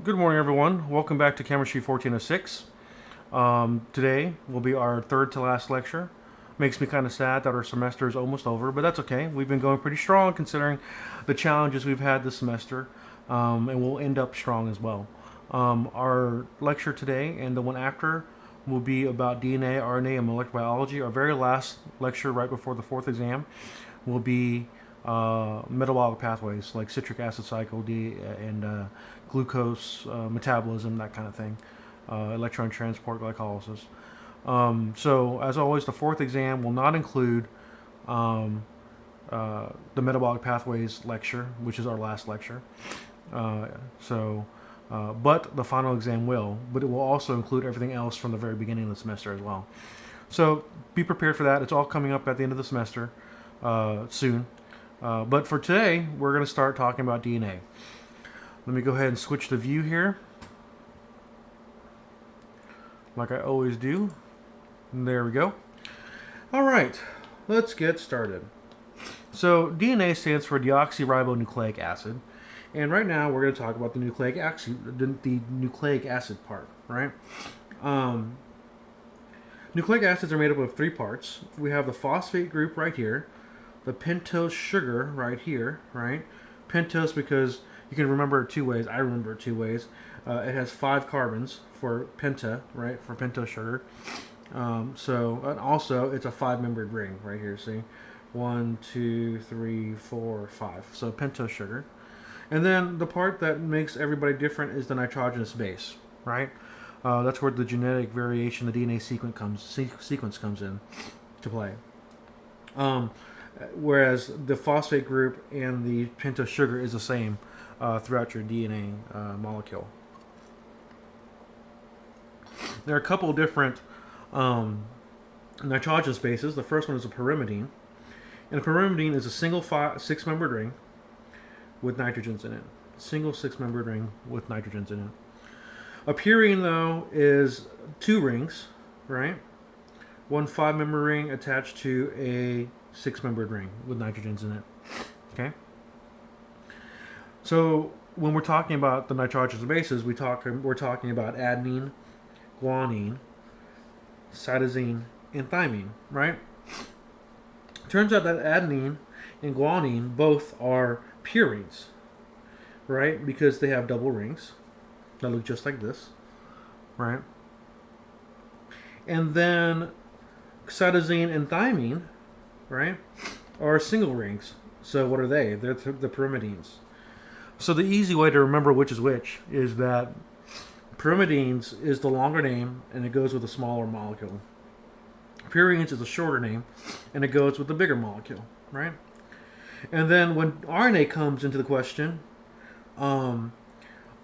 Good morning, everyone. Welcome back to Chemistry 1406. Today will be our third to last lecture. Makes me kind of sad that our semester is almost over, but that's okay. We've been going pretty strong considering the challenges we've had this semester, and we'll end up strong as well. Our lecture today and the one after will be about DNA, RNA, and molecular biology. Our very last lecture, right before the fourth exam, will be metabolic pathways like citric acid cycle and glucose metabolism, that kind of thing, electron transport, glycolysis. So, as always, the fourth exam will not include the metabolic pathways lecture, which is our last lecture. But the final exam will, but it will also include everything else from the very beginning of the semester as well. So be prepared for that. It's all coming up at the end of the semester soon. But for today, we're going to start talking about DNA. Let me go ahead and switch the view here, like I always do. And there we go. All right, let's get started. So DNA stands for deoxyribonucleic acid. And right now we're going to talk about the nucleic acid part, right? Nucleic acids are made up of three parts. We have the phosphate group right here, the pentose sugar right here, right? Pentose because you can remember it two ways. I remember it two ways. It has 5 carbons for penta, right? For pentose sugar. And also it's a 5-membered ring right here. See, 1, 2, 3, 4, 5. So pentose sugar. And then the part that makes everybody different is the nitrogenous base, right? That's where the genetic variation, the DNA sequence comes in to play. Whereas the phosphate group and the pentose sugar is the same throughout your DNA molecule. There are a couple of different nitrogenous bases. The first one is a pyrimidine. And a pyrimidine is a single 6-membered ring with nitrogens in it. Single 6-membered ring with nitrogens in it. A purine, though, is 2 rings, right? One 5-member ring attached to a 6-membered ring with nitrogens in it. Okay? So when we're talking about the nitrogenous bases, we're talking about adenine, guanine, cytosine, and thymine, right? Turns out that adenine and guanine both are purines, right? Because they have double rings that look just like this, right? And then cytosine and thymine, right, are single rings. So what are they? They're the pyrimidines. So the easy way to remember which is that pyrimidines is the longer name and it goes with a smaller molecule. Purines is a shorter name and it goes with the bigger molecule, right? And then when RNA comes into the question, the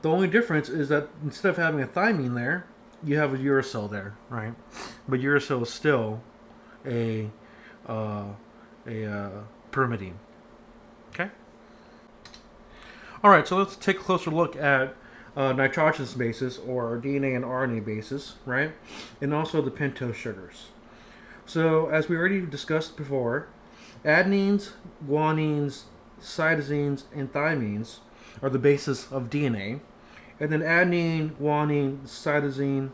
only difference is that instead of having a thymine there, you have a uracil there, right? But uracil is still a pyrimidine. Okay. All right. So let's take a closer look at nitrogenous bases, or DNA and RNA bases, right? And also the pentose sugars. So as we already discussed before, adenines, guanines, cytosines, and thymines are the basis of DNA. And then adenine, guanine, cytosine,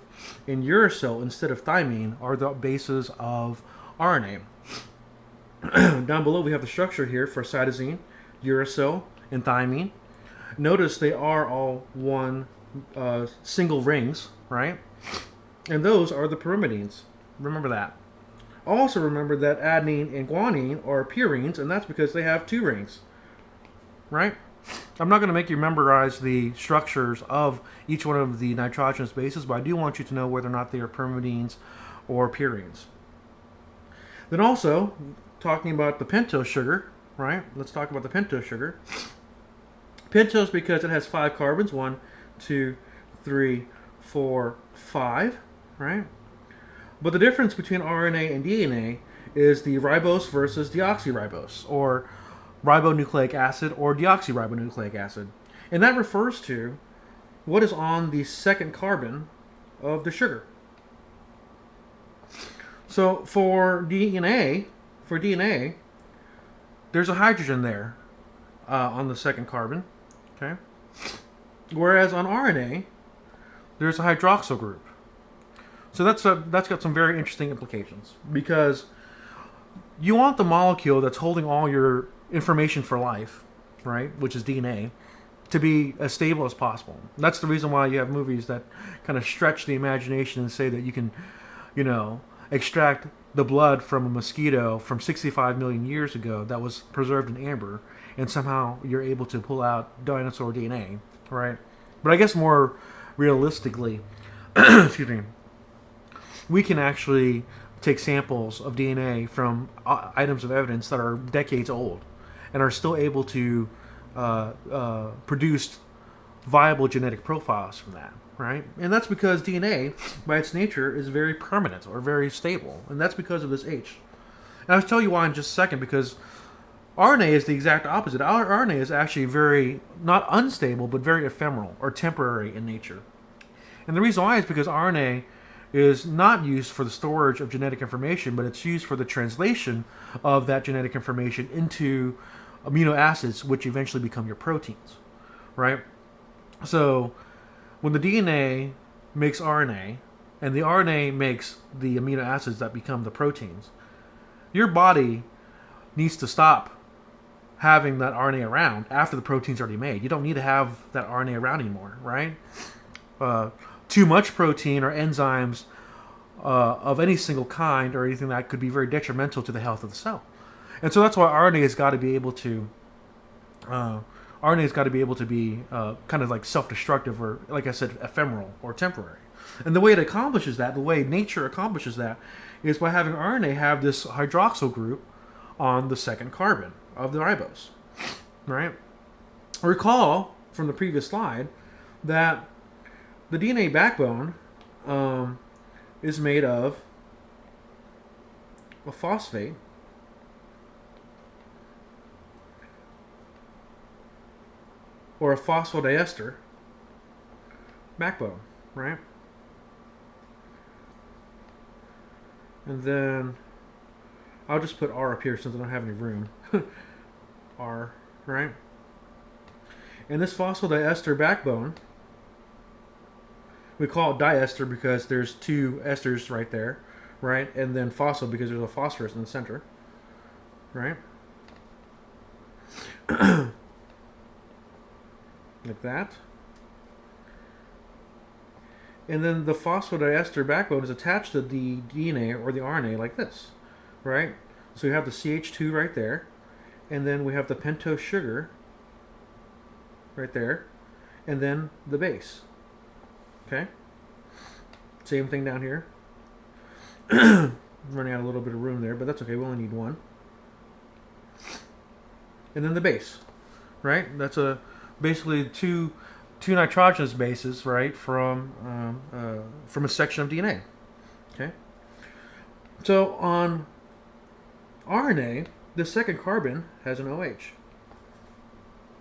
and uracil instead of thymine are the bases of RNA. Down below we have the structure here for cytosine, uracil, and thymine. Notice they are all one single rings, right? And those are the pyrimidines. Remember that. Also remember that adenine and guanine are purines, and that's because they have 2 rings, right? I'm not going to make you memorize the structures of each one of the nitrogenous bases, but I do want you to know whether or not they are pyrimidines or purines. Then also, talking about the pentose sugar, right? Let's talk about the pentose sugar. Pentose because it has 5 carbons, 1, 2, 3, 4, 5, right? But the difference between RNA and DNA is the ribose versus deoxyribose, or ribonucleic acid or deoxyribonucleic acid. And that refers to what is on the second carbon of the sugar. So for DNA, there's a hydrogen there on the second carbon. Okay. Whereas on RNA, there's a hydroxyl group. So that's got some very interesting implications, because you want the molecule that's holding all your information for life, right, which is DNA, to be as stable as possible. That's the reason why you have movies that kind of stretch the imagination and say that you can, extract the blood from a mosquito from 65 million years ago that was preserved in amber, and somehow you're able to pull out dinosaur DNA, right? But I guess more realistically, excuse me, we can actually take samples of DNA from items of evidence that are decades old and are still able to produce viable genetic profiles from that, right? And that's because DNA, by its nature, is very permanent or very stable, and that's because of this H. And I'll tell you why in just a second, because RNA is the exact opposite. Our RNA is actually very, not unstable, but very ephemeral or temporary in nature. And the reason why is because RNA is not used for the storage of genetic information, but it's used for the translation of that genetic information into amino acids, which eventually become your proteins, right? So when the DNA makes RNA, and the RNA makes the amino acids that become the proteins, your body needs to stop having that RNA around after the protein's already made. You don't need to have that RNA around anymore, right? Too much protein or enzymes of any single kind or anything that could be very detrimental to the health of the cell. And so that's why RNA has got to be able to be kind of like self-destructive, or, like I said, ephemeral or temporary. And the way it accomplishes that, the way nature accomplishes that, is by having RNA have this hydroxyl group on the second carbon of the ribose, right? Recall from the previous slide that the DNA backbone is made of a phosphate or a phosphodiester backbone, right? And then I'll just put R up here since I don't have any room. R, right? And this phosphodiester backbone, we call it diester because there's two esters right there, right? And then phospho because there's a phosphorus in the center, right? Like that. And then the phosphodiester backbone is attached to the DNA or the RNA like this, right? So you have the CH2 right there, and then we have the pentose sugar right there, and then the base. Okay? Same thing down here. Running out a little bit of room there, but that's okay. We only need one. And then the base, right? That's basically two nitrogenous bases, right, from a section of DNA. Okay. So on RNA, the second carbon has an OH,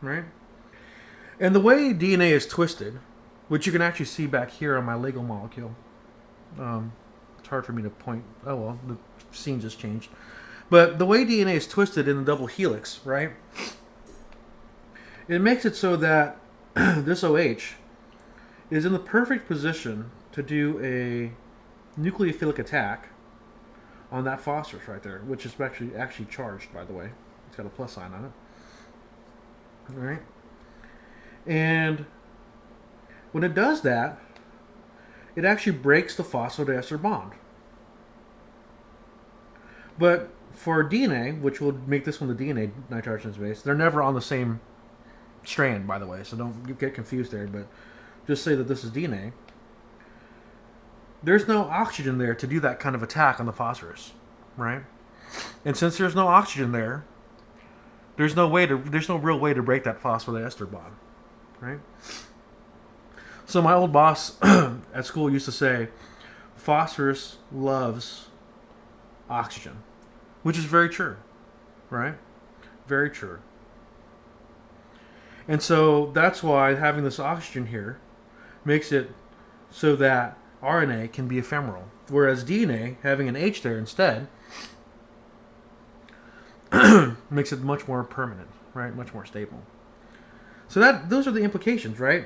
right? And the way DNA is twisted, which you can actually see back here on my Lego molecule. It's hard for me to point. Oh well, the scene just changed. But the way DNA is twisted in the double helix, right? It makes it so that this OH is in the perfect position to do a nucleophilic attack on that phosphorus right there, which is actually charged, by the way. It's got a plus sign on it. All right? And when it does that, it actually breaks the phosphodiester bond. But for DNA, which will make this one the DNA nitrogenous base, they're never on the same strand, by the way, so don't get confused there, but just say that this is DNA. There's no oxygen there to do that kind of attack on the phosphorus, right? And since there's no oxygen there, there's no real way to break that phosphodiester bond, right? So my old boss at school used to say, phosphorus loves oxygen, which is very true, right? Very true. And so that's why having this oxygen here makes it so that RNA can be ephemeral. Whereas DNA, having an H there instead, makes it much more permanent, right? Much more stable. So those are the implications, right?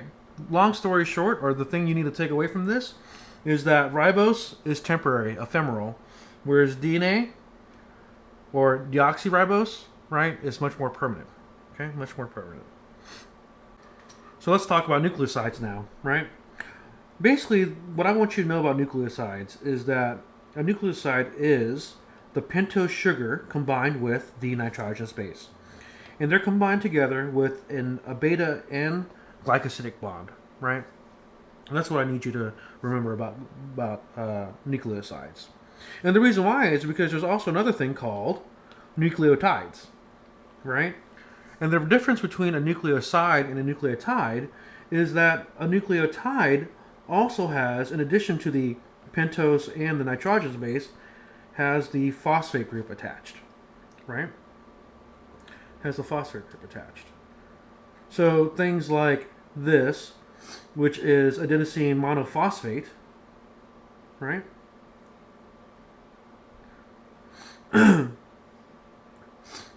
long story short, or the thing you need to take away from this, is that ribose is temporary, ephemeral, whereas DNA or deoxyribose, right, is much more permanent. Okay, much more permanent. So let's talk about nucleosides now, right? Basically, what I want you to know about nucleosides is that a nucleoside is the pentose sugar combined with the nitrogenous base. And they're combined together with a beta N glycosidic bond, right? And that's what I need you to remember about nucleosides. And the reason why is because there's also another thing called nucleotides, right? And the difference between a nucleoside and a nucleotide is that a nucleotide also has, in addition to the pentose and the nitrogenous base, has the phosphate group attached, right? Has the phosphate group attached. So things like this, which is adenosine monophosphate, right?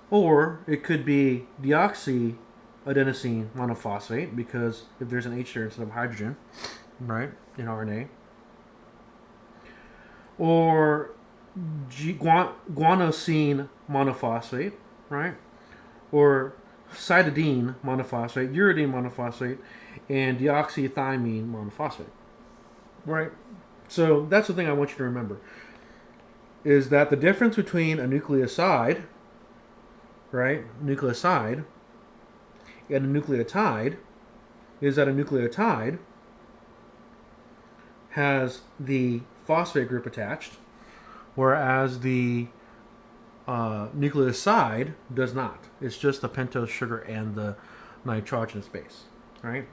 Or it could be deoxyadenosine monophosphate, because if there's an H there instead of hydrogen, right, in RNA. Or guanosine monophosphate, right? Or cytidine monophosphate, uridine monophosphate, and deoxythymine monophosphate, right? So that's the thing I want you to remember, is that the difference between a nucleoside, right, nucleoside, and a nucleotide is that a nucleotide has the phosphate group attached, whereas the nucleoside does not. It's just the pentose sugar and the nitrogenous base, right?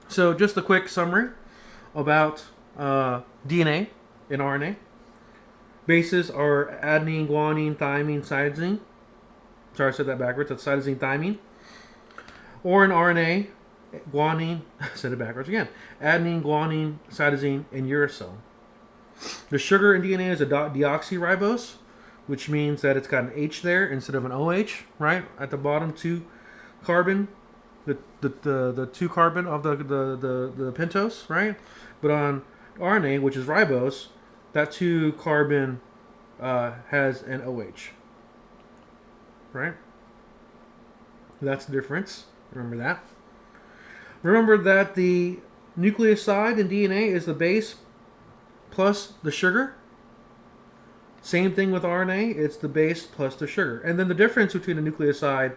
So just a quick summary about DNA and RNA. Bases are adenine, guanine, thymine, cytosine. Sorry, I said that backwards. That's cytosine, thymine. Or in RNA, guanine, I said it backwards again. Adenine, guanine, cytosine, and uracil. The sugar in DNA is a deoxyribose, which means that it's got an H there instead of an OH, right? At the bottom, 2 carbon, the 2 carbon of the pentose, right? But on RNA, which is ribose, that 2 carbon has an OH, right? That's the difference. Remember that. Remember that the nucleoside in DNA is the base plus the sugar. Same thing with RNA. It's the base plus the sugar. And then the difference between a nucleoside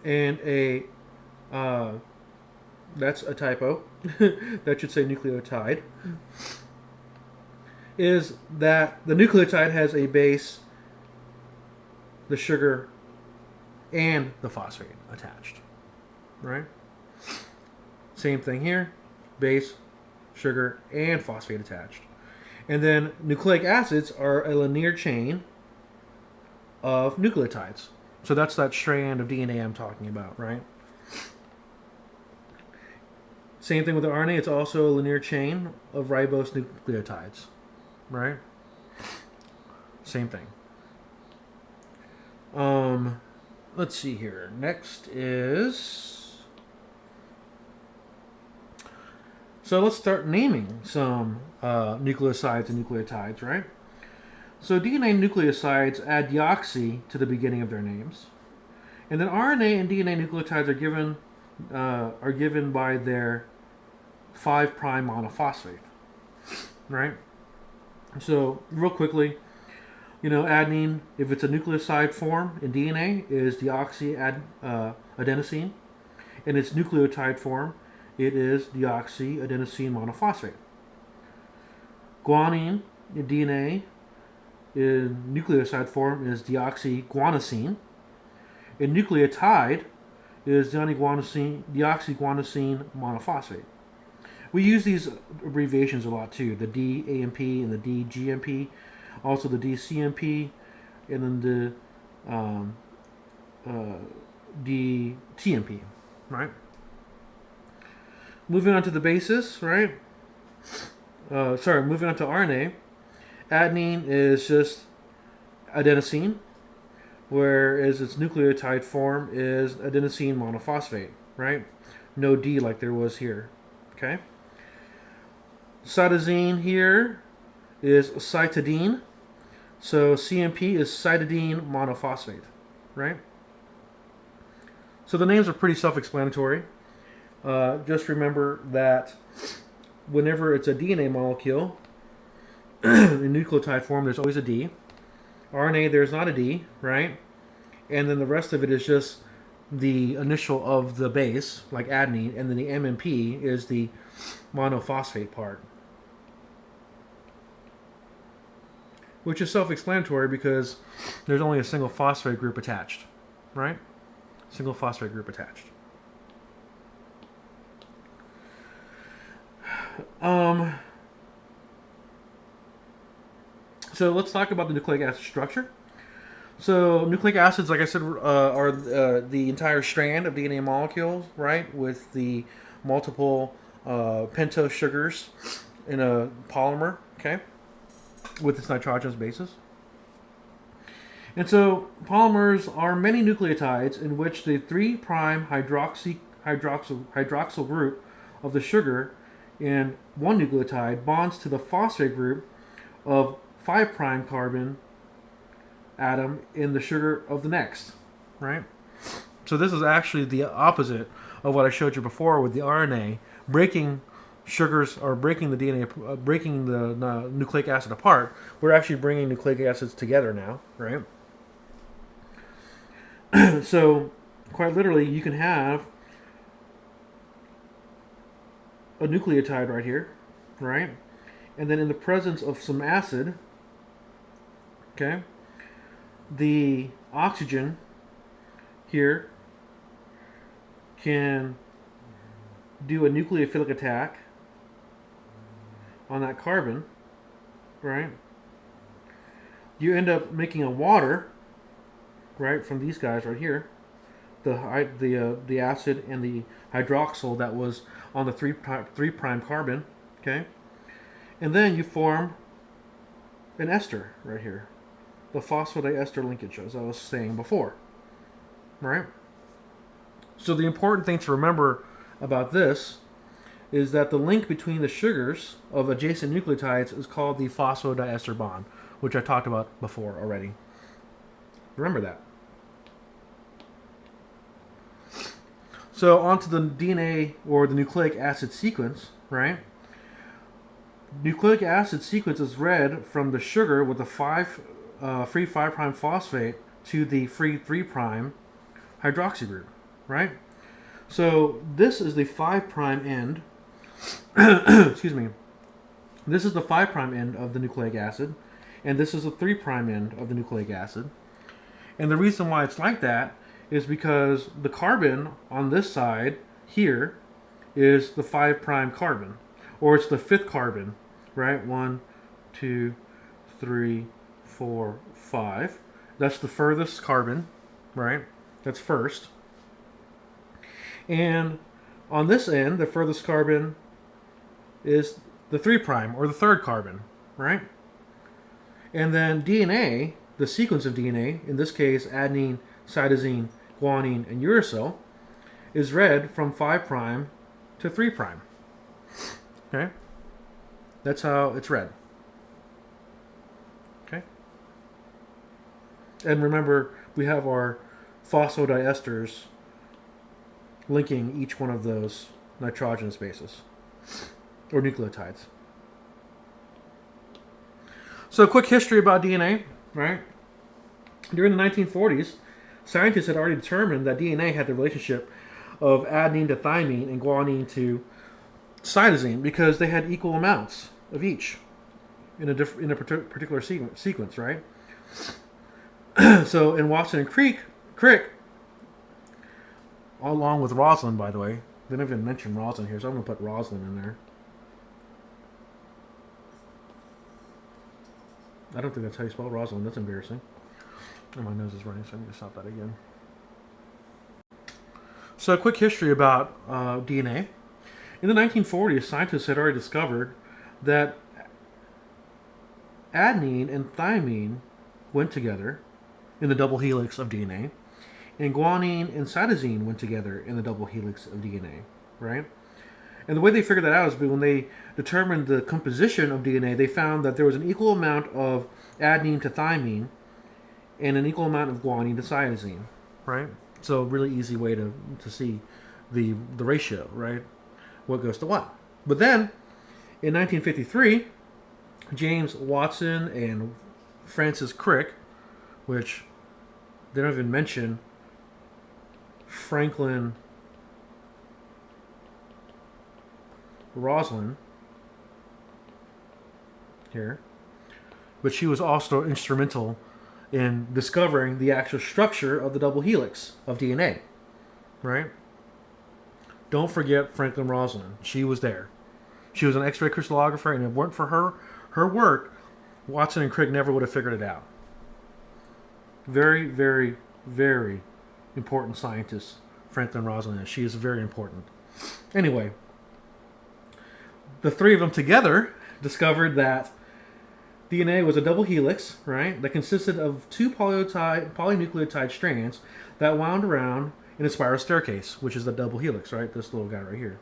and a that's a typo. That should say nucleotide. Is that the nucleotide has a base, the sugar, and the phosphate attached, right? Same thing here, base, sugar, and phosphate attached. And then nucleic acids are a linear chain of nucleotides. So that's that strand of DNA I'm talking about, right? Same thing with the RNA. It's also a linear chain of ribose nucleotides, right? Same thing. Let's see here. Next is... So let's start naming some nucleosides and nucleotides, right? So DNA nucleosides add deoxy to the beginning of their names. And then RNA and DNA nucleotides are given by their 5' monophosphate, right? So real quickly, adenine, if it's a nucleoside form in DNA, is deoxyadenosine. In its nucleotide form, it is deoxyadenosine monophosphate. Guanine in DNA in nucleoside form is deoxyguanosine. In nucleotide is deoxyguanosine monophosphate. We use these abbreviations a lot too, the DAMP and the DGMP, also the DCMP, and then the DTMP, right? Moving on to the bases, right? Moving on to RNA. Adenine is just adenosine, whereas its nucleotide form is adenosine monophosphate, right? no D like there was here. Okay. Cytosine here is cytidine. So CMP is cytidine monophosphate, right? So the names are pretty self-explanatory. Just remember that whenever it's a DNA molecule, in nucleotide form, there's always a D. RNA, there's not a D, right? And then the rest of it is just the initial of the base, like adenine, and then the MMP is the monophosphate part. Which is self-explanatory because there's only a single phosphate group attached, right? Single phosphate group attached. So let's talk about the nucleic acid structure. So nucleic acids, like I said, are the entire strand of DNA molecules, right? With the multiple pentose sugars in a polymer, okay? With its nitrogenous bases. And so polymers are many nucleotides in which the 3' hydroxyl group of the sugar in one nucleotide bonds to the phosphate group of 5' carbon atom in the sugar of the next, right? So this is actually the opposite of what I showed you before with the RNA breaking sugars or breaking the DNA, breaking the nucleic acid apart. We're actually bringing nucleic acids together now, right? So quite literally, you can have a nucleotide right here, right? And then in the presence of some acid, okay, the oxygen here can do a nucleophilic attack on that carbon, right? You end up making a water, right, from these guys right here, the acid and the hydroxyl that was on the 3' carbon, okay, and then you form an ester right here, the phosphodiester linkage, as I was saying before, right? So the important thing to remember about this is that the link between the sugars of adjacent nucleotides is called the phosphodiester bond, which I talked about before already. Remember that. So onto the DNA or the nucleic acid sequence, right? Nucleic acid sequence is read from the sugar with the free 5' phosphate to the free 3' hydroxy group, right? So this is the 5' end. Excuse me. This is the 5' end of the nucleic acid, and this is the 3' end of the nucleic acid. And the reason why it's like that is because the carbon on this side here is the 5' carbon, or it's the 5th carbon, right? 1, 2, 3, 4, 5. That's the furthest carbon, right? That's first. And on this end, the furthest carbon is the 3' or the 3rd carbon, right? And then DNA, the sequence of DNA, in this case adenine, cytosine, guanine, and uracil, is read from 5' to 3'. Okay? That's how it's read. Okay? And remember, we have our phosphodiesters linking each one of those nitrogenous bases or nucleotides. So, a quick history about DNA, right? During the 1940s, scientists had already determined that DNA had the relationship of adenine to thymine and guanine to cytosine because they had equal amounts of each in a particular sequence, right? So in Watson and Crick, along with Roslin, by the way, they didn't even mention Roslin here, so I'm going to put Roslin in there. I don't think that's how you spell Roslin. That's embarrassing. And my nose is running, so I need to stop that again. So a quick history about DNA. In the 1940s, scientists had already discovered that adenine and thymine went together in the double helix of DNA, and guanine and cytosine went together in the double helix of DNA. right? And the way they figured that out is when they determined the composition of DNA, they found that there was an equal amount of adenine to thymine and an equal amount of guanine to cytosine, right? So really easy way to see the ratio, right? What goes to what. But then in 1953, James Watson and Francis Crick, which they don't even mention Franklin Rosalind here, but she was also instrumental in discovering the actual structure of the double helix of DNA, right? Don't forget Franklin Rosalind. She was there. She was an X-ray crystallographer, and if it weren't for her work, Watson and Crick never would have figured it out. Very, very, very important scientist, Franklin Rosalind. She is very important. Anyway, the three of them together discovered that DNA was a double helix, right, that consisted of two polynucleotide strands that wound around in a spiral staircase, which is the double helix, right? This little guy right here.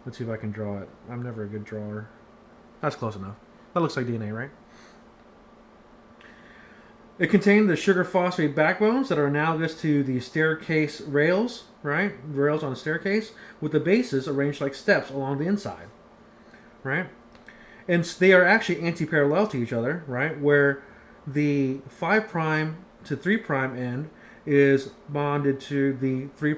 Let's see if I can draw it. I'm never a good drawer. That's close enough. That looks like DNA, right? It contained the sugar phosphate backbones that are analogous to the staircase rails, right? Rails on a staircase, with the bases arranged like steps along the inside, right? And they are actually anti-parallel to each other, right? Where the 5' to 3' end is bonded to the 3'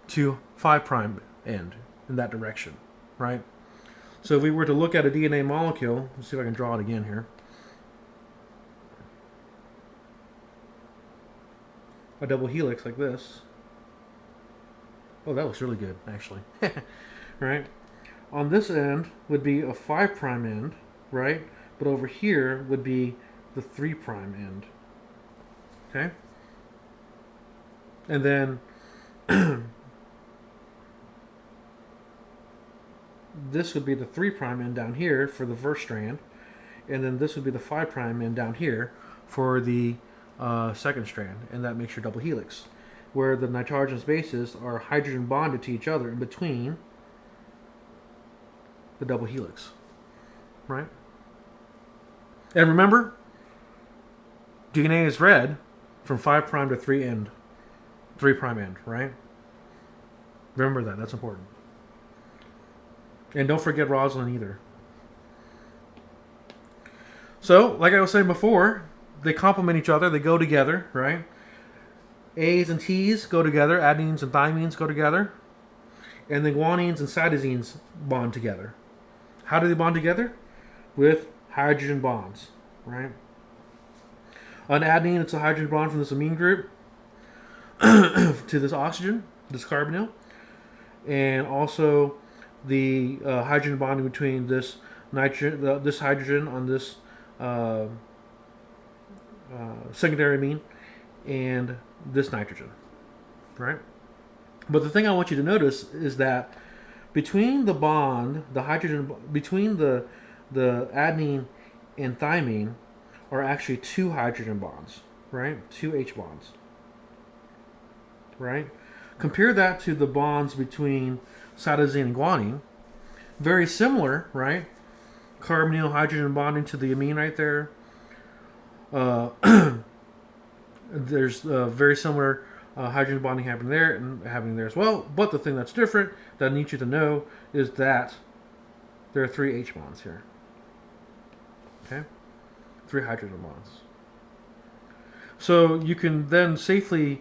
to 5' end in that direction, right? So if we were to look at a DNA molecule, let's see if I can draw it again here. A double helix like this. Oh, that looks really good, actually. Right? On this end would be a 5' end, right? But over here would be the 3' end. Okay? And then this would be the 3' end down here for the first strand. And then this would be the 5' end down here for the second strand. And that makes your double helix, where the nitrogenous bases are hydrogen bonded to each other in between the double helix, right? And remember, DNA is read from 5' to 3' end, right? Remember that. That's important. And don't forget Rosalind either. So, like I was saying before, they complement each other. They go together, right? A's and T's go together. Adenines and thymines go together. And the guanines and cytosines bond together. How do they bond together? With hydrogen bonds, right? On adenine, it's a hydrogen bond from this amine group to this oxygen, this carbonyl. And also the hydrogen bonding between this nitrogen, this hydrogen on this secondary amine and this nitrogen, right? But the thing I want you to notice is that between the bond, the hydrogen, between the adenine and thymine are actually two hydrogen bonds, right? Two H bonds, right? Compare that to the bonds between cytosine and guanine. Very similar, right? Carbonyl hydrogen bonding to the amine right there. There's very similar hydrogen bonding happening there and happening there as well. But the thing that's different that I need you to know is that there are three H bonds here. Okay? Three hydrogen bonds. So you can then safely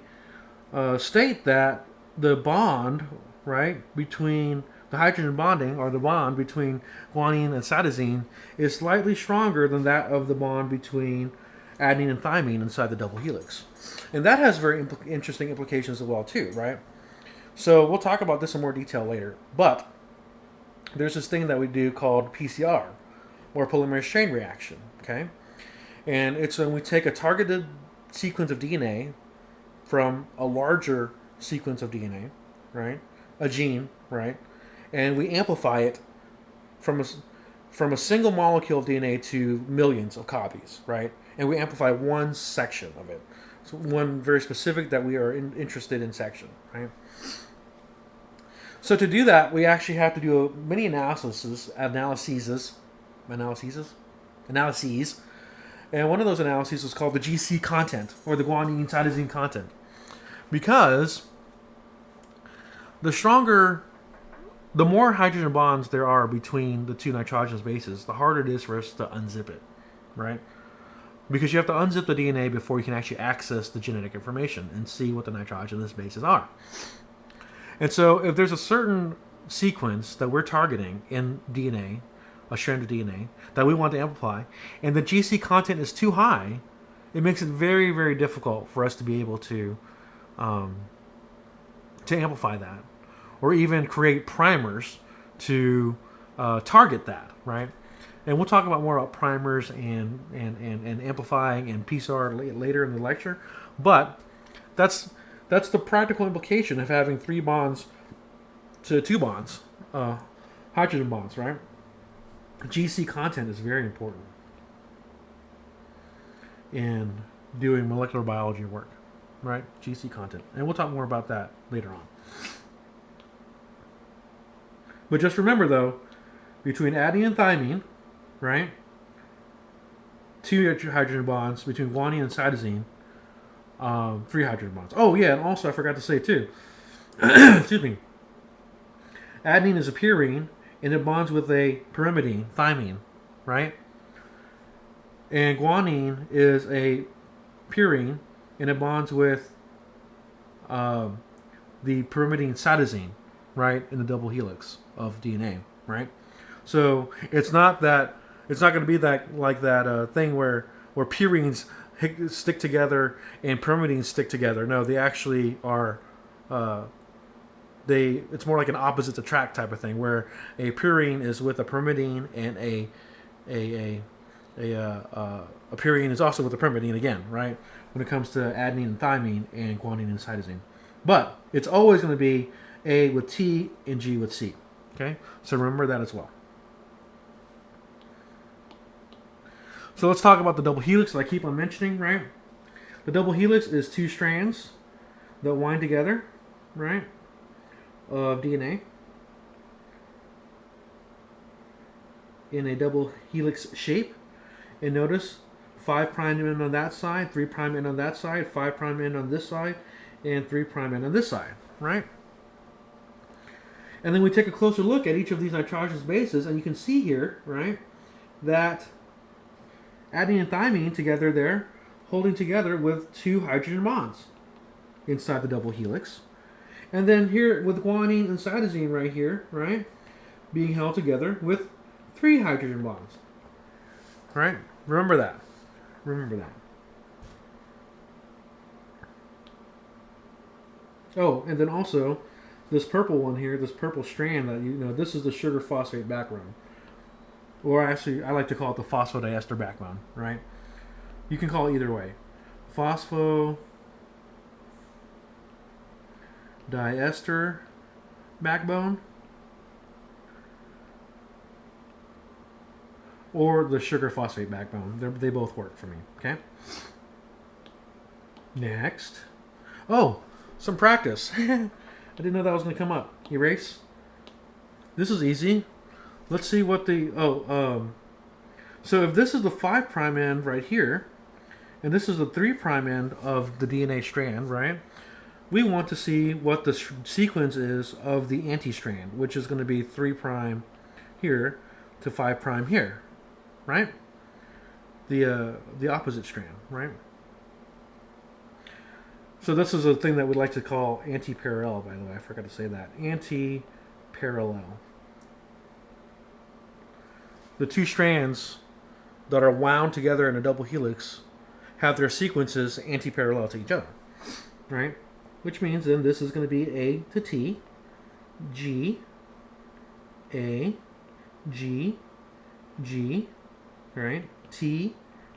state that the bond, right, between the hydrogen bonding, or the bond between guanine and cytosine, is slightly stronger than that of the bond between adenine and thymine inside the double helix. And that has very interesting implications as well too, right? So we'll talk about this in more detail later. But there's this thing that we do called PCR, or polymerase chain reaction, okay? And it's when we take a targeted sequence of DNA from a larger sequence of DNA, right? A gene, right? And we amplify it from a single molecule of DNA to millions of copies, right? And we amplify one section of it. So one very specific that we are interested in section, right? So to do that, we actually have to do many analyses, and one of those analyses is called the GC content, or the guanine cytosine content, because the more hydrogen bonds there are between the two nitrogenous bases, the harder it is for us to unzip it, right? Because you have to unzip the DNA before you can actually access the genetic information and see what the nitrogenous bases are. And so if there's a certain sequence that we're targeting in DNA, a strand of DNA, that we want to amplify, and the GC content is too high, it makes it very, very difficult for us to be able to amplify that, or even create primers to target that, right? And we'll talk about more about primers and amplifying and PCR later in the lecture, but that's the practical implication of having 3 bonds to 2 bonds, hydrogen bonds, right? GC content is very important in doing molecular biology work, right? GC content. And we'll talk more about that later on. But just remember, though, between adenine and thymine, right, 2 hydrogen bonds. Between guanine and cytosine, 3 hydrogen bonds. Oh, yeah, and also I forgot to say, too, excuse me, adenine is a purine, and it bonds with a pyrimidine, thymine, right? And guanine is a purine, and it bonds with the pyrimidine cytosine, right, in the double helix of DNA, right? So it's not going to be that thing where purines stick together and pyrimidines stick together. No, they actually are. It's more like an opposites attract type of thing, where a purine is with a pyrimidine, and a purine is also with a pyrimidine again, right? When it comes to adenine and thymine and guanine and cytosine, but it's always going to be A with T and G with C. Okay, so remember that as well. So let's talk about the double helix that I keep on mentioning, right? The double helix is 2 strands that wind together, right, of DNA in a double helix shape. And notice 5' end on that side, 3' end on that side, 5' end on this side, and 3' end on this side, right? And then we take a closer look at each of these nitrogenous bases, and you can see here, right, that adenine and thymine together there, holding together with 2 hydrogen bonds inside the double helix. And then here with guanine and cytosine right here, right, being held together with 3 hydrogen bonds. Right? Remember that. Remember that. Oh, and then also this purple one here, this purple strand that this is the sugar phosphate backbone. Or actually, I like to call it the phosphodiester backbone, right? You can call it either way. Phosphodiester backbone, or the sugar phosphate backbone. They both work for me, okay? Next. Oh, some practice. I didn't know that was going to come up. Erase. This is easy. Let's see what so if this is the 5' end right here, and this is the 3' end of the DNA strand, right? We want to see what the sequence is of the anti-strand, which is going to be 3' here to 5' here, right? The opposite strand, right? So this is a thing that we'd like to call anti-parallel, by the way. I forgot to say that. Anti-parallel. The 2 strands that are wound together in a double helix have their sequences anti-parallel to each other, right? Which means then this is going to be A to T, G, A, G, G, right? T,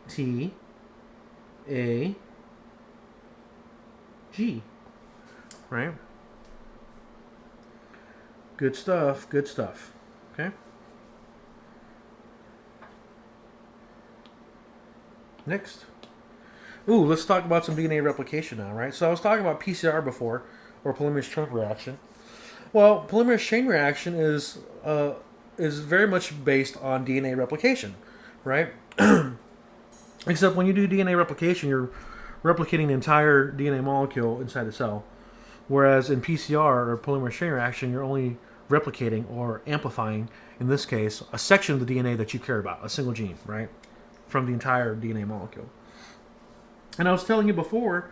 T, A, G, right? Good stuff, good stuff, okay? Next. Ooh, let's talk about some DNA replication now, right? So I was talking about PCR before, or polymerase chain reaction. Well, polymerase chain reaction is very much based on DNA replication, right? Except when you do DNA replication, you're replicating the entire DNA molecule inside the cell. Whereas in PCR or polymerase chain reaction, you're only replicating or amplifying, in this case, a section of the DNA that you care about, a single gene, right? From the entire DNA molecule. And I was telling you before,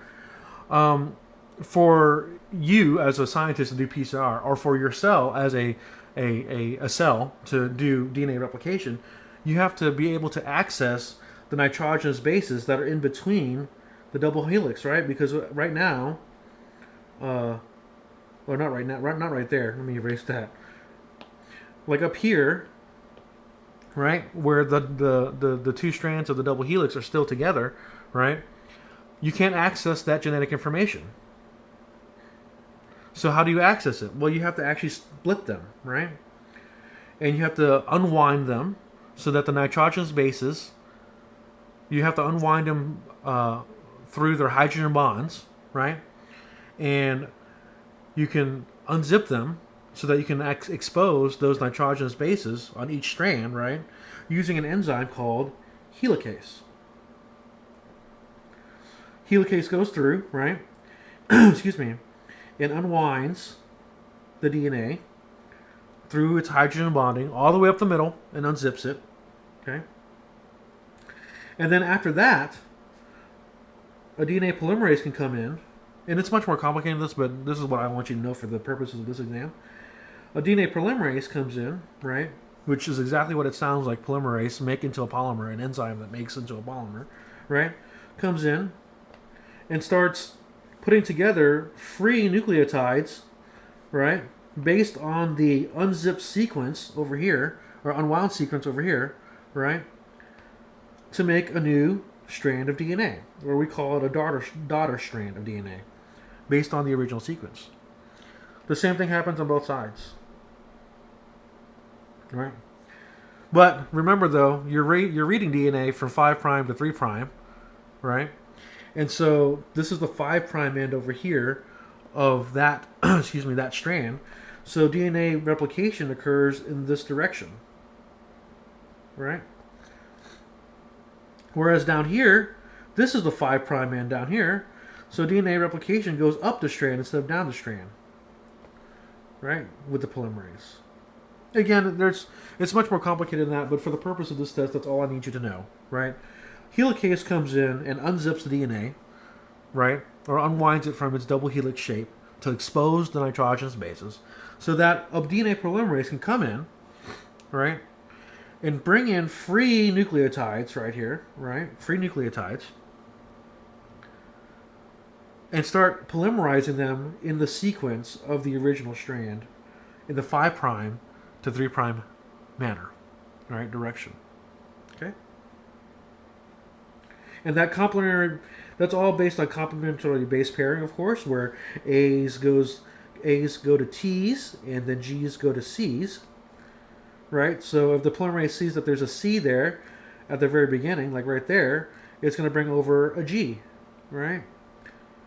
for you as a scientist to do PCR, or for your cell as a cell to do DNA replication, you have to be able to access the nitrogenous bases that are in between the double helix, right? Because right now, or not right now, not right there. Let me erase that. Like up here, right, where the two strands of the double helix are still together, right? You can't access that genetic information. So how do you access it? Well, you have to actually split them, right? And you have to unwind them so that the nitrogenous bases, you have to unwind them through their hydrogen bonds, right? And you can unzip them so that you can expose those nitrogenous bases on each strand, right? Using an enzyme called helicase. Helicase goes through, right? Excuse me. It unwinds the DNA through its hydrogen bonding all the way up the middle and unzips it. Okay? And then after that, a DNA polymerase can come in, and it's much more complicated than this, but this is what I want you to know for the purposes of this exam. A DNA polymerase comes in, right? Which is exactly what it sounds like, polymerase, make into a polymer, an enzyme that makes into a polymer, right? Comes in and starts putting together free nucleotides, right, based on the unzipped sequence over here, or unwound sequence over here, right, to make a new strand of DNA, or we call it a daughter strand of DNA, based on the original sequence. The same thing happens on both sides, right? But remember, though, you're reading DNA from 5' to 3', right? And so this is the 5' end over here of that, excuse me, that strand. So DNA replication occurs in this direction, right? Whereas down here, this is the 5' end down here. So DNA replication goes up the strand instead of down the strand, right? With the polymerase. Again, it's much more complicated than that, but for the purpose of this test, that's all I need you to know, right? Helicase comes in and unzips the DNA, right? Or unwinds it from its double helix shape to expose the nitrogenous bases so that a DNA polymerase can come in, right? And bring in free nucleotides right here, right? Free nucleotides. And start polymerizing them in the sequence of the original strand in the 5' to 3' manner, right? Direction. Okay? And that complementary, that's all based on complementary base pairing, of course, where A's go to T's and then G's go to C's, right? So if the polymerase sees that there's a C there at the very beginning, like right there, it's going to bring over a G, right?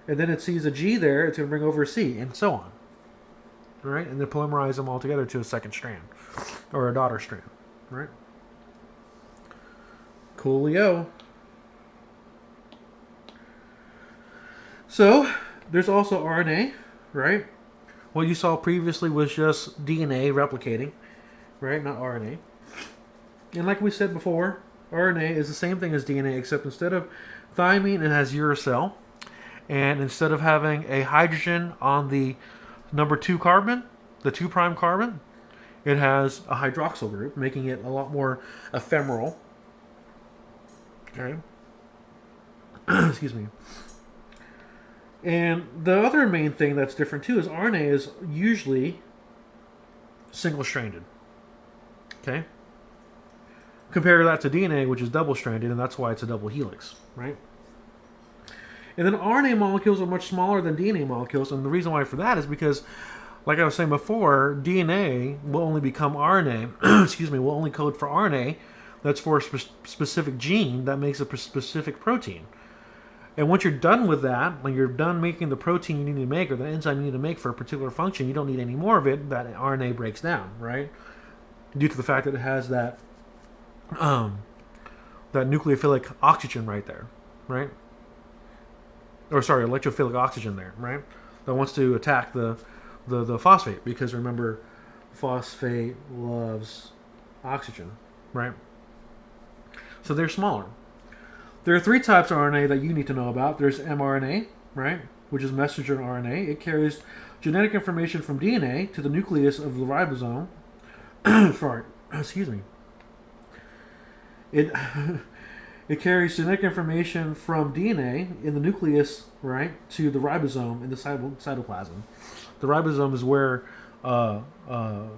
And then it sees a G there, it's going to bring over a C, and so on, right? And then polymerize them all together to a second strand, or a daughter strand, right? Coolio. So, there's also RNA, right? What you saw previously was just DNA replicating, right? Not RNA. And like we said before, RNA is the same thing as DNA, except instead of thymine, it has uracil. And instead of having a hydrogen on the number 2 carbon, the 2' carbon, it has a hydroxyl group, making it a lot more ephemeral. Okay? Excuse me. And the other main thing that's different too is RNA is usually single-stranded. Okay? Compare that to DNA, which is double-stranded, and that's why it's a double helix, right? And then RNA molecules are much smaller than DNA molecules, and the reason why for that is because, like I was saying before, DNA will only become RNA, excuse me, will only code for RNA that's for a specific gene that makes a specific protein. And once you're done with that, when you're done making the protein you need to make or the enzyme you need to make for a particular function, you don't need any more of it. That RNA breaks down, right? Due to the fact that it has that that nucleophilic oxygen right there, right? Or sorry, electrophilic oxygen there, right? That wants to attack the phosphate, because remember, phosphate loves oxygen, right? So they're smaller. There are 3 types of RNA that you need to know about. There's mRNA, right, which is messenger RNA. It carries genetic information from DNA to the nucleus of the ribosome. Sorry, excuse me. It it carries genetic information from DNA in the nucleus, right, to the ribosome in the cytoplasm. The ribosome is where amino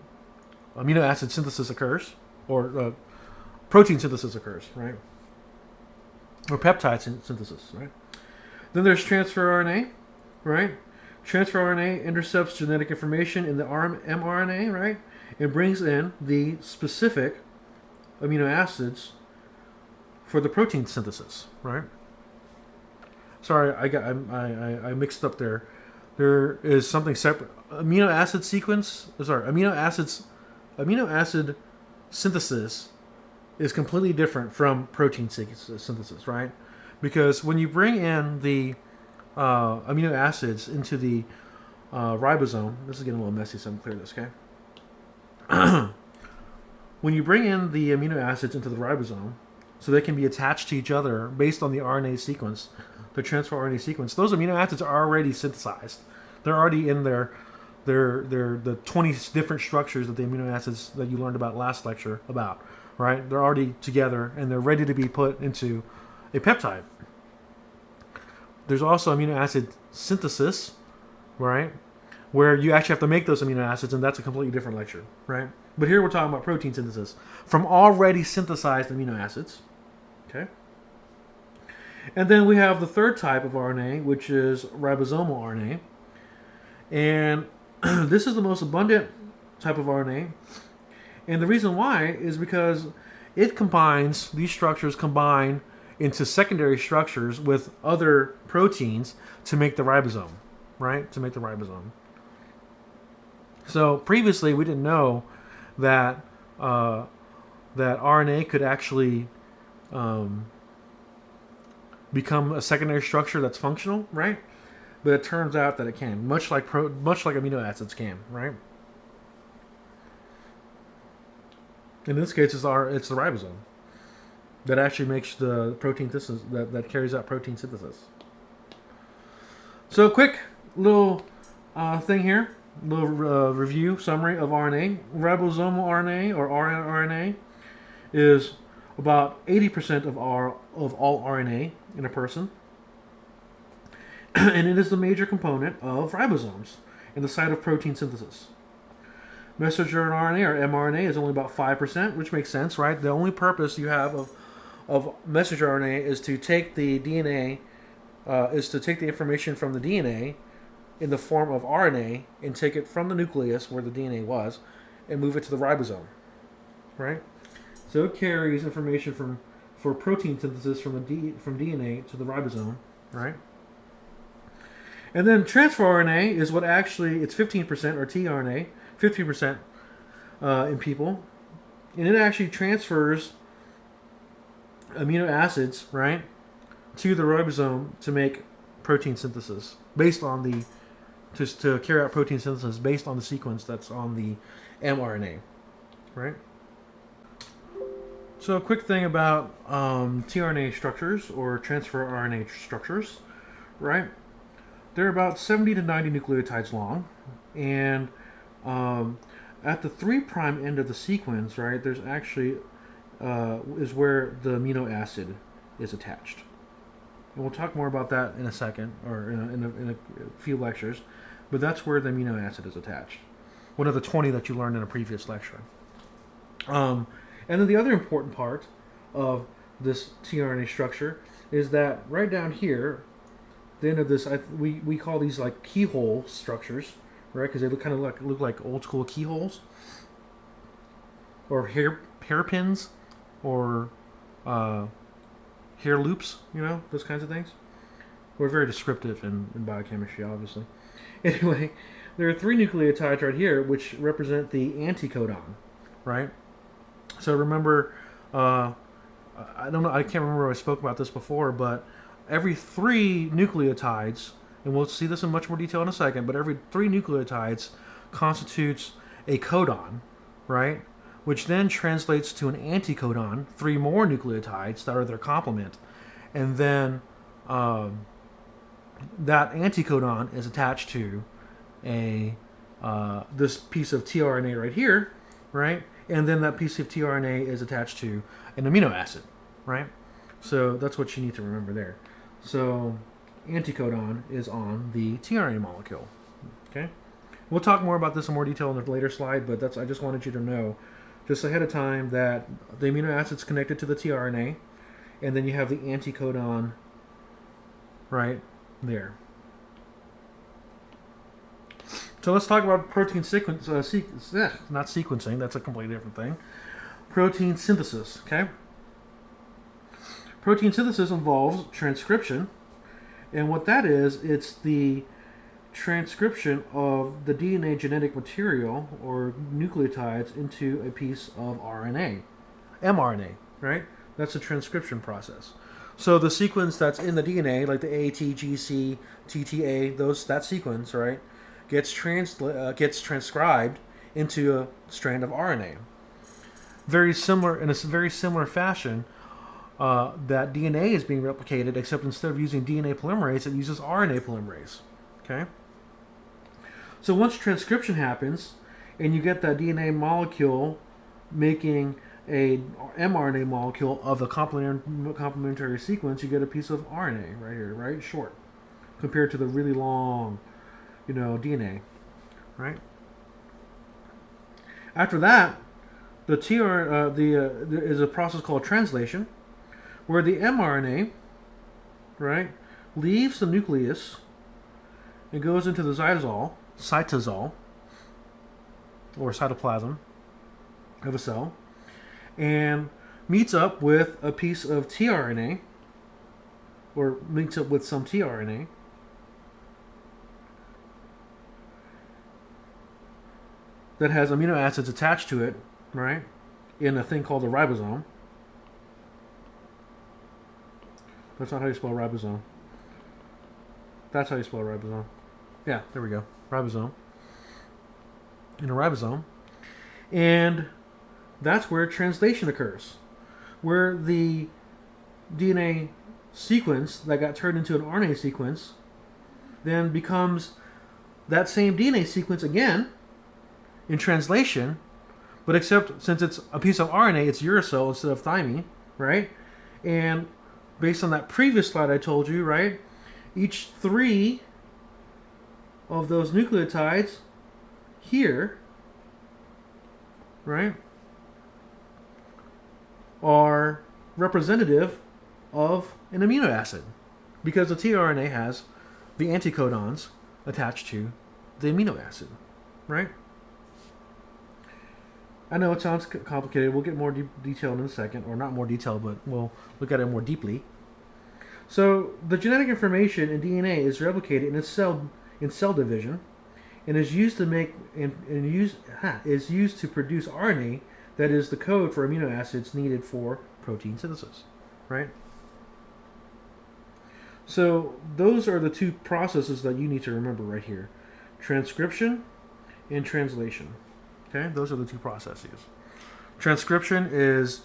acid synthesis occurs, or protein synthesis occurs, right? Or peptide synthesis, right? Then there's transfer RNA, right? Transfer RNA intercepts genetic information in the mRNA, right? It brings in the specific amino acids for the protein synthesis, right? Sorry, I mixed up there. There is something separate. Amino acid synthesis is completely different from protein synthesis, right? Because when you bring in the amino acids into the ribosome, this is getting a little messy, so I'm clear this, okay? When you bring in the amino acids into the ribosome, so they can be attached to each other based on the RNA sequence, the transfer RNA sequence, those amino acids are already synthesized. They're already in the 20 different structures that the amino acids that you learned about last lecture about, right? They're already together and they're ready to be put into a peptide. There's also amino acid synthesis, right? Where you actually have to make those amino acids, and that's a completely different lecture, right? But here we're talking about protein synthesis from already synthesized amino acids, okay? And then we have the 3rd type of RNA, which is ribosomal RNA. And this is the most abundant type of RNA. And the reason why is because it combines, these structures combine into secondary structures with other proteins to make the ribosome, right? To make the ribosome. So previously we didn't know that that RNA could actually become a secondary structure that's functional, right? But it turns out that it can, much like amino acids can, right? In this case, it's the ribosome that actually makes the protein synthesis, that carries out protein synthesis. So, quick little thing here, little review summary of RNA. Ribosomal RNA or rRNA is about 80% of all RNA in a person, and it is the major component of ribosomes in the site of protein synthesis. Messenger RNA or mRNA is only about 5%, which makes sense, right? The only purpose you have of messenger RNA is to take the DNA, is to take the information from the DNA in the form of RNA and take it from the nucleus where the DNA was and move it to the ribosome, right? So it carries information for protein synthesis from DNA to the ribosome, right? And then transfer RNA is what actually, it's 15% or tRNA, 15% in people, and it actually transfers amino acids, right, to the ribosome to make protein synthesis based on the to carry out protein synthesis based on the sequence that's on the mRNA, right? So a quick thing about tRNA structures or transfer RNA structures, right? They're about 70 to 90 nucleotides long, and at the 3' end of the sequence, right, there's actually is where the amino acid is attached. And we'll talk more about that in a second, or in a few lectures, but that's where the amino acid is attached. One of the 20 that you learned in a previous lecture. And then the other important part of this tRNA structure is that right down here, the end of this, we call these like keyhole structures, right? Because they look like old school keyholes, or hairpins, or hair loops, those kinds of things. We're very descriptive in biochemistry, obviously. Anyway, there are three nucleotides right here which represent the anticodon, right? So remember, I don't know, I can't remember if I spoke about this before, but every three nucleotides, and we'll see this in much more detail in a second, but every three nucleotides constitutes a codon, right? Which then translates to an anticodon, three more nucleotides that are their complement. And then that anticodon is attached to a this piece of tRNA right here, right? And then that piece of tRNA is attached to an amino acid, right? So that's what you need to remember there. So anticodon is on the tRNA molecule, okay? We'll talk more about this in more detail in a later slide, but I just wanted you to know just ahead of time that the amino acid's connected to the tRNA, and then you have the anticodon right there. So let's talk about protein sequence. Not sequencing. That's a completely different thing. Protein synthesis. Okay. Protein synthesis involves transcription, and what that is, it's the transcription of the DNA genetic material or nucleotides into a piece of RNA, mRNA. Right. That's the transcription process. So the sequence that's in the DNA, like the A, T, G, C, T, T, A, that sequence, right, gets transcribed into a strand of RNA. Very similar, in a very similar fashion, that DNA is being replicated, except instead of using DNA polymerase, it uses RNA polymerase. Okay. So once transcription happens, and you get that DNA molecule making a mRNA molecule of the complementary sequence, you get a piece of RNA right here, right? Short, compared to the really long, DNA, right? After that, there is a process called translation, where the mRNA, right, leaves the nucleus and goes into the cytosol, or cytoplasm of a cell, and meets up with a piece of tRNA, or meets up with some tRNA, that has amino acids attached to it, right, in a thing called the ribosome. That's not how you spell ribosome. That's how you spell ribosome. Yeah, there we go. Ribosome. In a ribosome. And that's where translation occurs, where the DNA sequence that got turned into an RNA sequence then becomes that same DNA sequence again in translation, but except since it's a piece of RNA, it's uracil instead of thymine, right? And based on that previous slide I told you, right, each three of those nucleotides here, right, are representative of an amino acid, because the tRNA has the anticodons attached to the amino acid, right? I know it sounds complicated. We'll get more detailed in a second, or not more detailed, but we'll look at it more deeply. So the genetic information in DNA is replicated in cell division, and is used to produce RNA, that is the code for amino acids needed for protein synthesis, right? So those are the two processes that you need to remember right here: transcription and translation. Okay, those are the two processes. Transcription is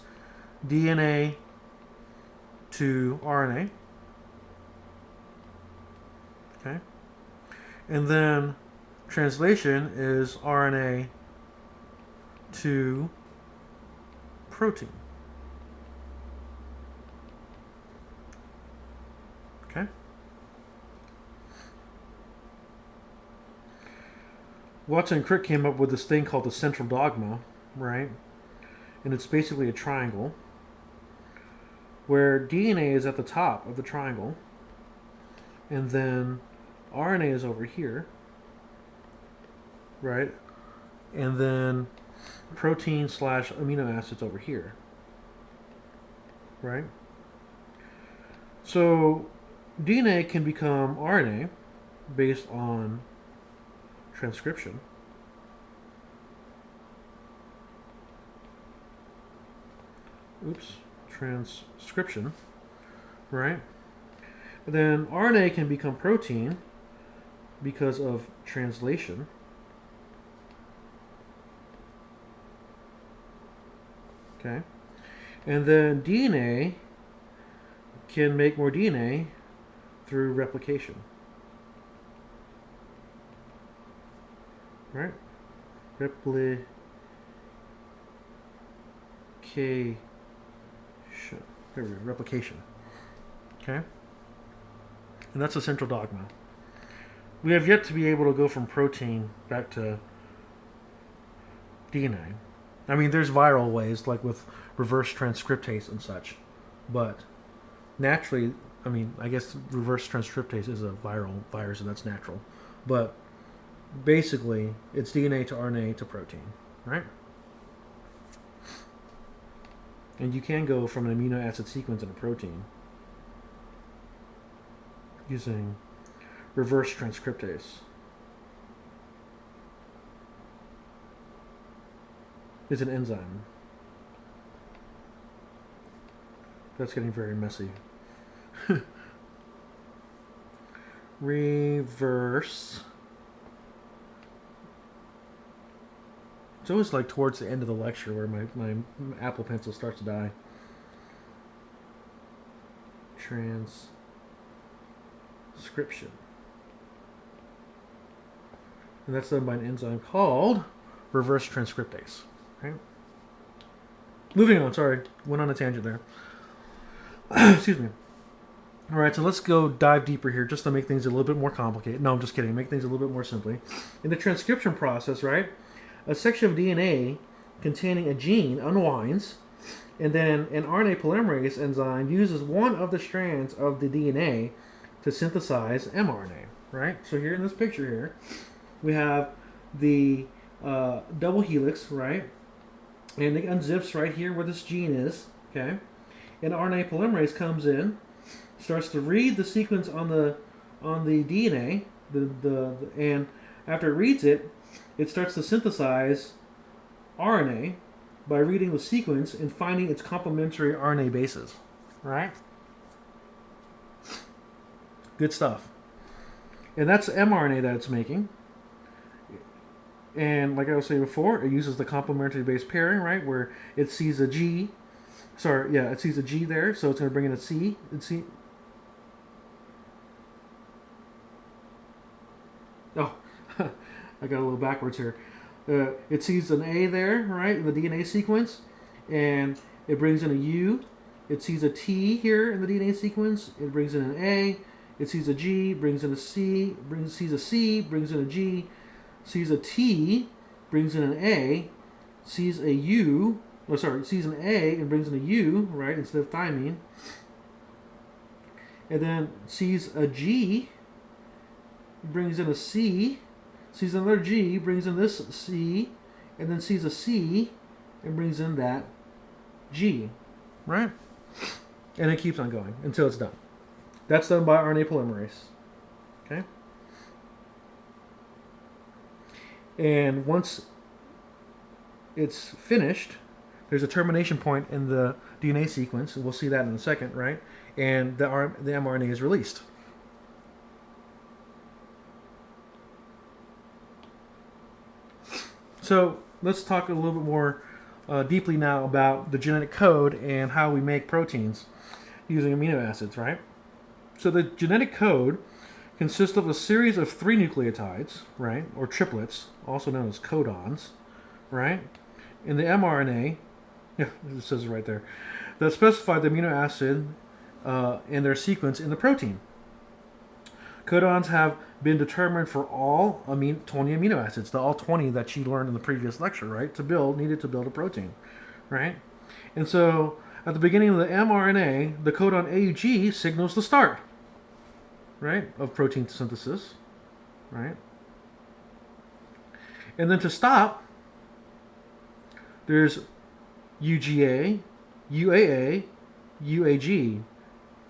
DNA to RNA. Okay, and then translation is RNA to protein. Okay. Watson and Crick came up with this thing called the central dogma, right? And it's basically a triangle where DNA is at the top of the triangle, and then RNA is over here, right? And then protein / amino acids over here, right? So DNA can become RNA based on transcription. Transcription, right? And then RNA can become protein because of translation. Okay. And then DNA can make more DNA through replication. Right? Replication. There we go. Replication. Okay? And that's a central dogma. We have yet to be able to go from protein back to DNA. I mean, there's viral ways, like with reverse transcriptase and such. But naturally, I mean, I guess reverse transcriptase is a viral virus, and that's natural. But basically, it's DNA to RNA to protein, right? And you can go from an amino acid sequence in a protein using reverse transcriptase. It's an enzyme. That's getting very messy. Reverse. It's always like towards the end of the lecture where my Apple Pencil starts to die. Transcription. And that's done by an enzyme called reverse transcriptase. Right? Moving on, sorry, went on a tangent there. Excuse me. All right, so let's go dive deeper here just to make things a little bit more complicated. No, I'm just kidding. Make things a little bit more simply. In the transcription process, right, a section of DNA containing a gene unwinds, and then an RNA polymerase enzyme uses one of the strands of the DNA to synthesize mRNA, right? So here in this picture here, we have the double helix, right? And it unzips right here where this gene is, okay? And RNA polymerase comes in, starts to read the sequence on the DNA, and after it reads it, it starts to synthesize RNA by reading the sequence and finding its complementary RNA bases, right? Good stuff. And that's mRNA that it's making. And like I was saying before, it uses the complementary base pairing, right, where it sees a G. Sorry, yeah, it sees a G there, so it's going to bring in a C. Oh, I got a little backwards here. It sees an A there, right, in the DNA sequence, and it brings in a U. It sees a T here in the DNA sequence. It brings in an A. It sees a G, brings in a C, sees a C, brings in a G, sees a T, brings in an A, sees a U, sees an A and brings in a U, right, instead of thymine, and then sees a G, brings in a C, sees another G, brings in this C, and then sees a C and brings in that G, right? And it keeps on going until it's done. That's done by RNA polymerase, okay? And once it's finished, there's a termination point in the DNA sequence, and we'll see that in a second, right? And the mRNA is released. So let's talk a little bit more deeply now about the genetic code and how we make proteins using amino acids, right? So the genetic code consists of a series of 3 nucleotides, right, or triplets, also known as codons, right? In the mRNA, yeah, it says it right there, that specify the amino acid and their sequence in the protein. Codons have been determined for all 20 amino acids, all 20 that she learned in the previous lecture, right, needed to build a protein, right? And so at the beginning of the mRNA, the codon AUG signals the start, right, of protein synthesis, right? And then to stop, there's UGA, UAA, UAG,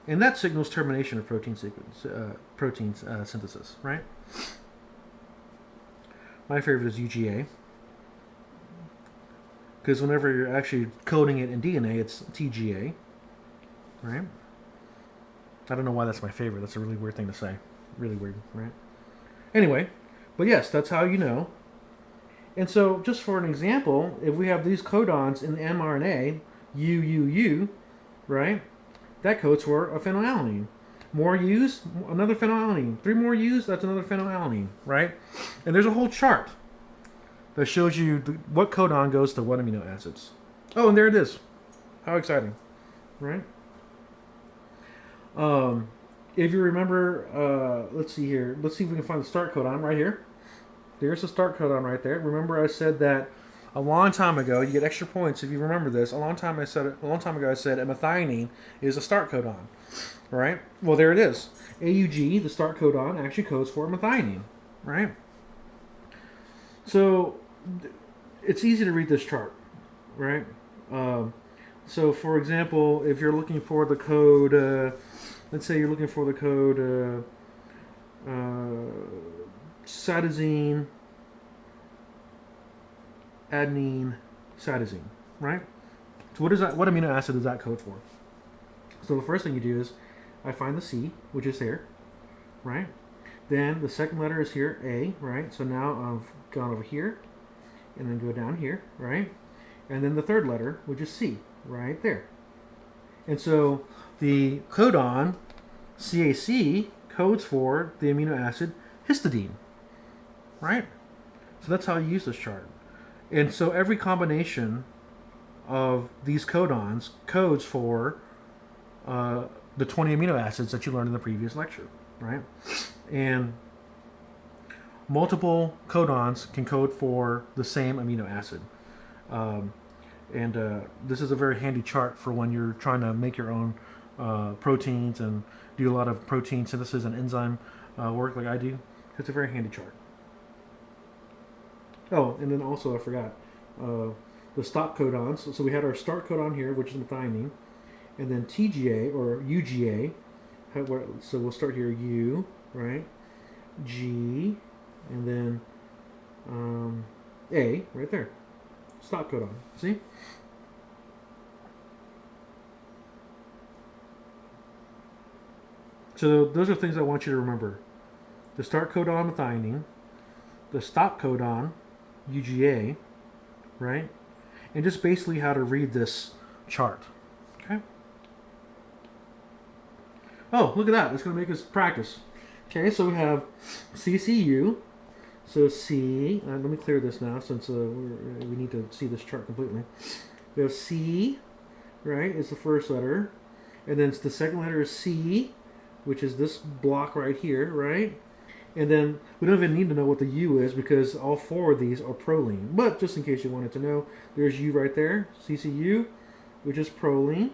and that signals termination of protein sequence, synthesis, right? My favorite is UGA, because whenever you're actually coding it in DNA, it's TGA, right? I don't know why that's my favorite. That's a really weird thing to say. Really weird, right? Anyway, but yes, that's how you know. And so, just for an example, if we have these codons in the mRNA, UUU, right? That codes for a phenylalanine. More U's, another phenylalanine. 3 more U's, that's another phenylalanine, right? And there's a whole chart that shows you what codon goes to what amino acids. Oh, and there it is. How exciting, right? If you remember, let's see here. Let's see if we can find the start codon right here. There's the start codon right there. Remember, I said that a long time ago. You get extra points if you remember this. A long time ago, I said a methionine is a start codon. Right? Well, there it is. AUG, the start codon, actually codes for methionine. Right? So it's easy to read this chart. Right? So, for example, if you're looking for the code, let's say you're looking for the code cytosine, adenine, cytosine, right? So what is that? What amino acid does that code for? So the first thing you do is I find the C, which is here, right? Then the second letter is here, A, right? So now I've gone over here and then go down here, right? And then the third letter, which is C, right there. And so the codon CAC codes for the amino acid histidine, right? So that's how you use this chart. And so every combination of these codons codes for the 20 amino acids that you learned in the previous lecture, right? And multiple codons can code for the same amino acid. This is a very handy chart for when you're trying to make your own proteins and do a lot of protein synthesis and enzyme work like I do. It's a very handy chart. Oh, and then also I forgot the stop codons. So we had our start codon here, which is methionine, and then TGA or UGA. So we'll start here, U, right? G, and then A, right there. Stop codon. See? So those are things I want you to remember. The start codon methionine, the stop codon UGA, right? And just basically how to read this chart. Okay? Oh, look at that. It's going to make us practice. Okay, so we have CCU. So C, let me clear this now since we need to see this chart completely. We have C, right, is the first letter. And then the second letter is C, which is this block right here, right? And then we don't even need to know what the U is because all 4 of these are proline. But just in case you wanted to know, there's U right there, CCU, which is proline.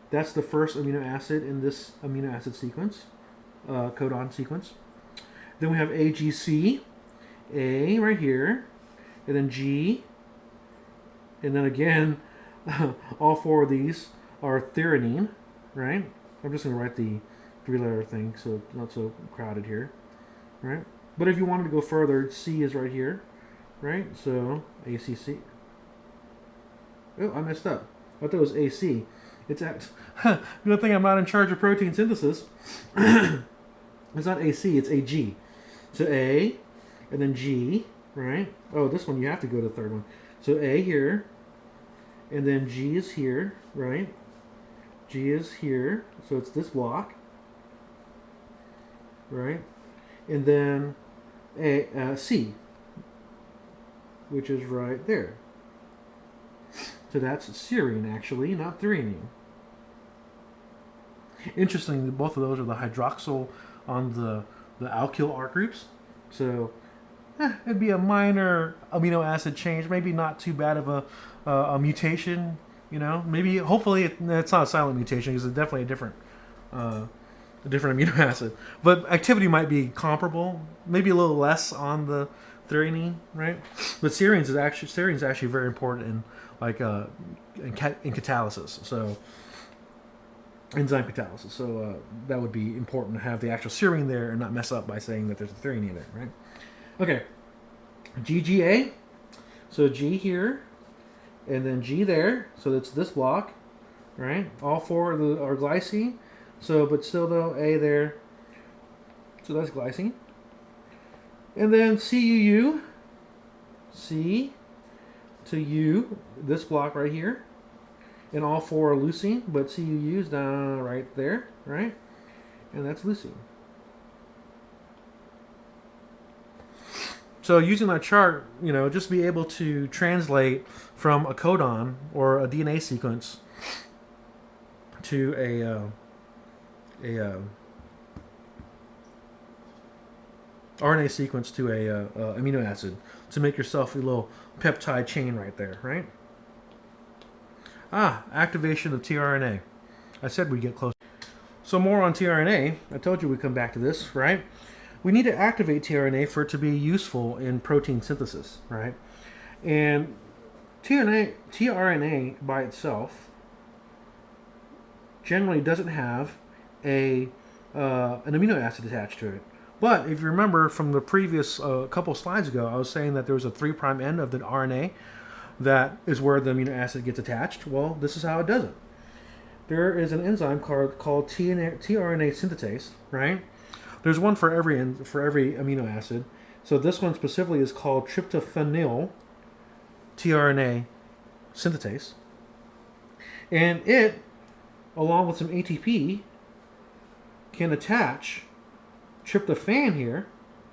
That's the first amino acid in this amino acid sequence, codon sequence. Then we have AGC, A right here, and then G, and then again, all 4 of these are threonine, right? I'm just going to write the 3-letter thing so it's not so crowded here, right? But if you wanted to go further, C is right here, right? So ACC. Oh, I messed up. I thought it was AC. It's at. Good thing I'm not in charge of protein synthesis. It's not AC, it's AG. So A, and then G, right? Oh, this one you have to go to the third one. So A here, and then G is here, right? G is here, so it's this block, right? And then C, which is right there. So that's serine, actually, not threonine. Interestingly, both of those are the hydroxyl on the alkyl R groups. So it'd be a minor amino acid change, maybe not too bad of a mutation. You know, maybe hopefully it's not a silent mutation because it's definitely a different amino acid. But activity might be comparable, maybe a little less on the threonine, right? But serine is actually very important in in catalysis. So enzyme catalysis. So that would be important to have the actual serine there and not mess up by saying that there's a threonine there, right? Okay, GGA. So G here, and then G there. So that's this block, right? All four are glycine. So, but still though, A there. So that's glycine. And then CUU, C to U, this block right here. And all four are leucine, but CUU is down right there, right? And that's leucine. So using that chart, just be able to translate from a codon or a DNA sequence to a RNA sequence to a amino acid to make yourself a little peptide chain right there, right? Activation of tRNA. I said we'd get close. So more on tRNA. I told you we'd come back to this, right? We need to activate tRNA for it to be useful in protein synthesis, right? And tRNA by itself generally doesn't have an amino acid attached to it. But if you remember from the previous couple slides ago, I was saying that there was a 3' end of the RNA that is where the amino acid gets attached. Well, this is how it does it. There is an enzyme called tRNA synthetase, right? There's one for every amino acid. So this one specifically is called tryptophanyl tRNA synthetase. And it, along with some ATP, can attach tryptophan here,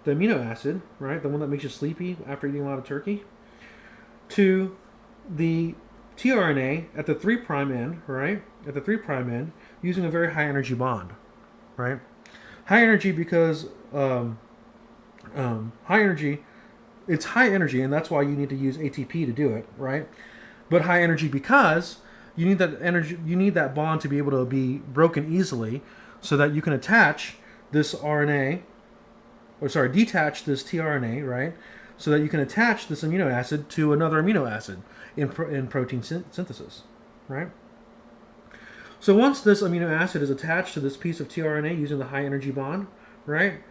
the amino acid, right, the one that makes you sleepy after eating a lot of turkey, to the tRNA at the 3' end, right, at the 3' end, using a very high energy bond, right? High energy because high energy, it's high energy, and that's why you need to use ATP to do it, right? But high energy because you need that energy, you need that bond to be able to be broken easily, so that you can attach this RNA, detach this tRNA, right? So that you can attach this amino acid to another amino acid in protein synthesis, right? So once this amino acid is attached to this piece of tRNA using the high energy bond, right,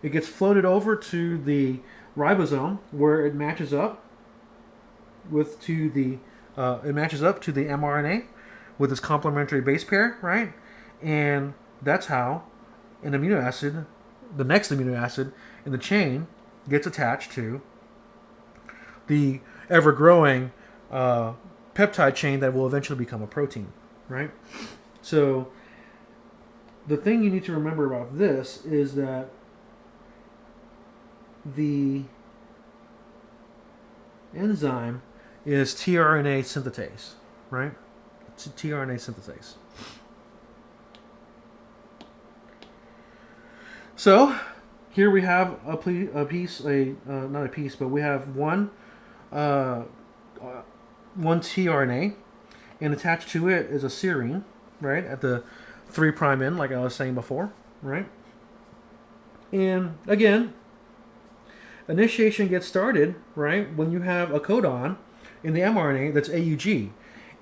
it gets floated over to the ribosome where it matches up to the mRNA with its complementary base pair, right? And that's how an amino acid, the next amino acid in the chain, gets attached to the ever-growing peptide chain that will eventually become a protein, right? So the thing you need to remember about this is that the enzyme is tRNA synthetase, right? It's tRNA synthetase. So here we have not a piece, but we have one tRNA, and attached to it is a serine, right, at the 3' end, like I was saying before, right? And again, initiation gets started, right, when you have a codon in the mRNA that's AUG,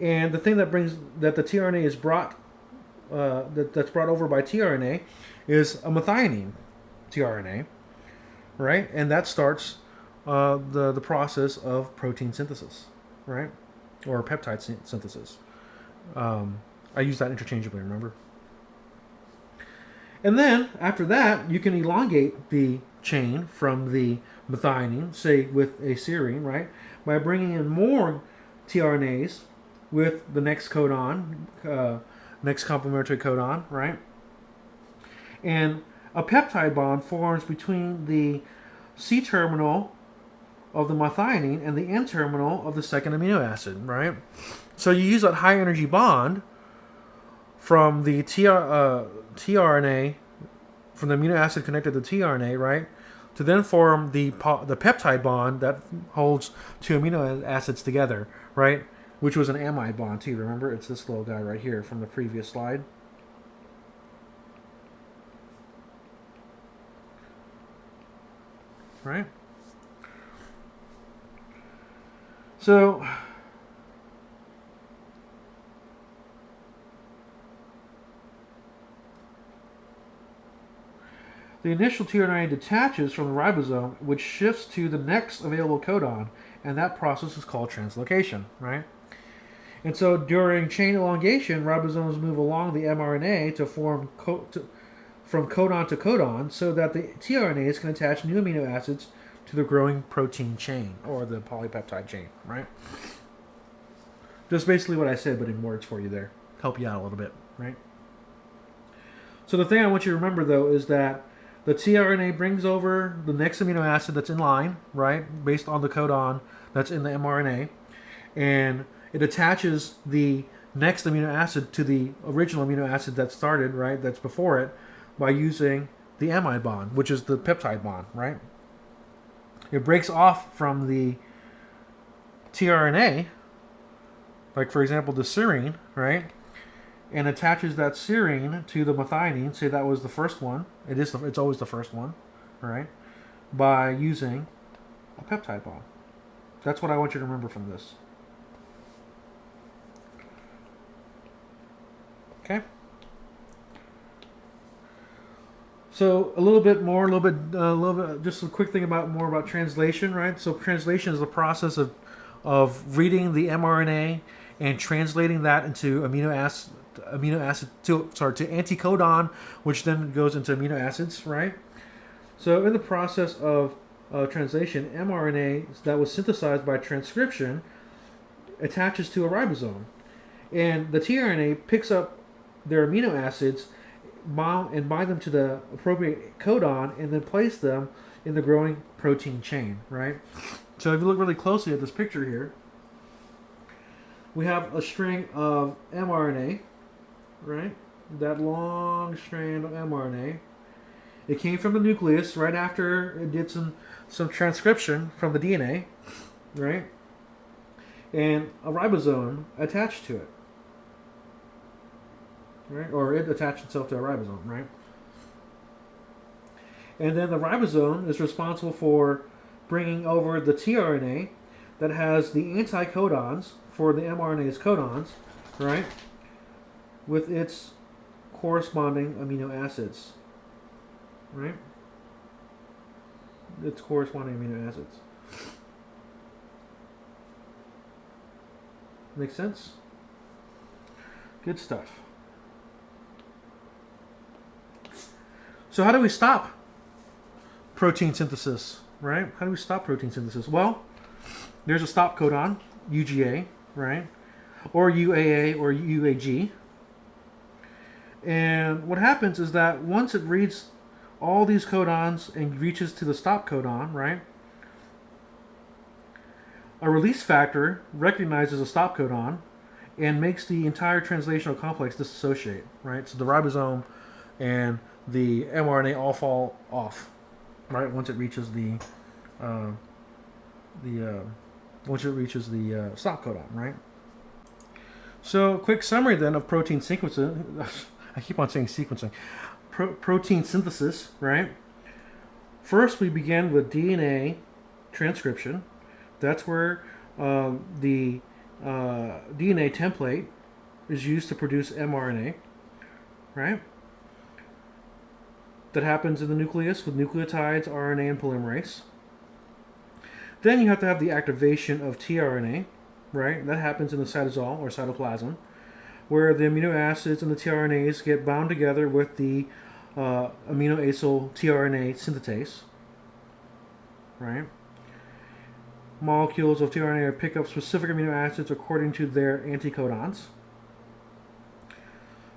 and the thing that the tRNA is brought that's brought over by tRNA is a methionine tRNA, right, and that starts the process of protein synthesis, right, or peptide synthesis. I use that interchangeably, remember? And then, after that, you can elongate the chain from the methionine, say with a serine, right, by bringing in more tRNAs with the next codon, next complementary codon, right? And a peptide bond forms between the C-terminal of the methionine and the N-terminal of the second amino acid, right? So you use that high energy bond from the tRNA, from the amino acid connected to tRNA, right, to then form the peptide bond that holds two amino acids together, right, which was an amide bond too. Remember, it's this little guy right here from the previous slide. Right? So the initial tRNA detaches from the ribosome, which shifts to the next available codon, and that process is called translocation, right? And so during chain elongation, ribosomes move along the mRNA to form from codon to codon so that the tRNAs can attach new amino acids to the growing protein chain, or the polypeptide chain, right? Just basically what I said, but in words for you there. Help you out a little bit, right? So the thing I want you to remember, though, is that the tRNA brings over the next amino acid that's in line, right, based on the codon that's in the mRNA, and it attaches the next amino acid to the original amino acid that started, right, that's before it, by using the amide bond, which is the peptide bond, right? It breaks off from the tRNA, like for example the serine, right, and attaches that serine to the methionine. Say that was the first one. It's always the first one, right? By using a peptide bond. That's what I want you to remember from this. Okay. So a little bit, just a quick thing more about translation, right? So translation is the process of reading the mRNA and translating that into amino acid to anticodon, which then goes into amino acids, right? So in the process of translation, mRNA that was synthesized by transcription attaches to a ribosome, and the tRNA picks up their amino acids and bind them to the appropriate codon, and then place them in the growing protein chain, right? So if you look really closely at this picture here, we have a string of mRNA, right? That long strand of mRNA. It came from the nucleus right after it did some transcription from the DNA, right? And a ribosome attached to it, right? Or it attached itself to a ribosome, right? And then the ribosome is responsible for bringing over the tRNA that has the anticodons for the mRNA's codons, right? With its corresponding amino acids, right? Its corresponding amino acids. Make sense? Good stuff. So how do we stop protein synthesis, right? How do we stop protein synthesis? Well, there's a stop codon, UGA, right? Or UAA or UAG. And what happens is that once it reads all these codons and reaches to the stop codon, right? A release factor recognizes a stop codon and makes the entire translational complex dissociate, right? So the ribosome and the mRNA all fall off, right? Once it reaches the stop codon, right? So, quick summary then of protein sequencing. I keep on saying sequencing. Protein synthesis, right? First, we begin with DNA transcription. That's where the DNA template is used to produce mRNA, right? That happens in the nucleus with nucleotides, RNA, and polymerase. Then you have to have the activation of tRNA, right? That happens in the cytosol or cytoplasm, where the amino acids and the tRNAs get bound together with the amino acyl tRNA synthetase, right? Molecules of tRNA pick up specific amino acids according to their anticodons.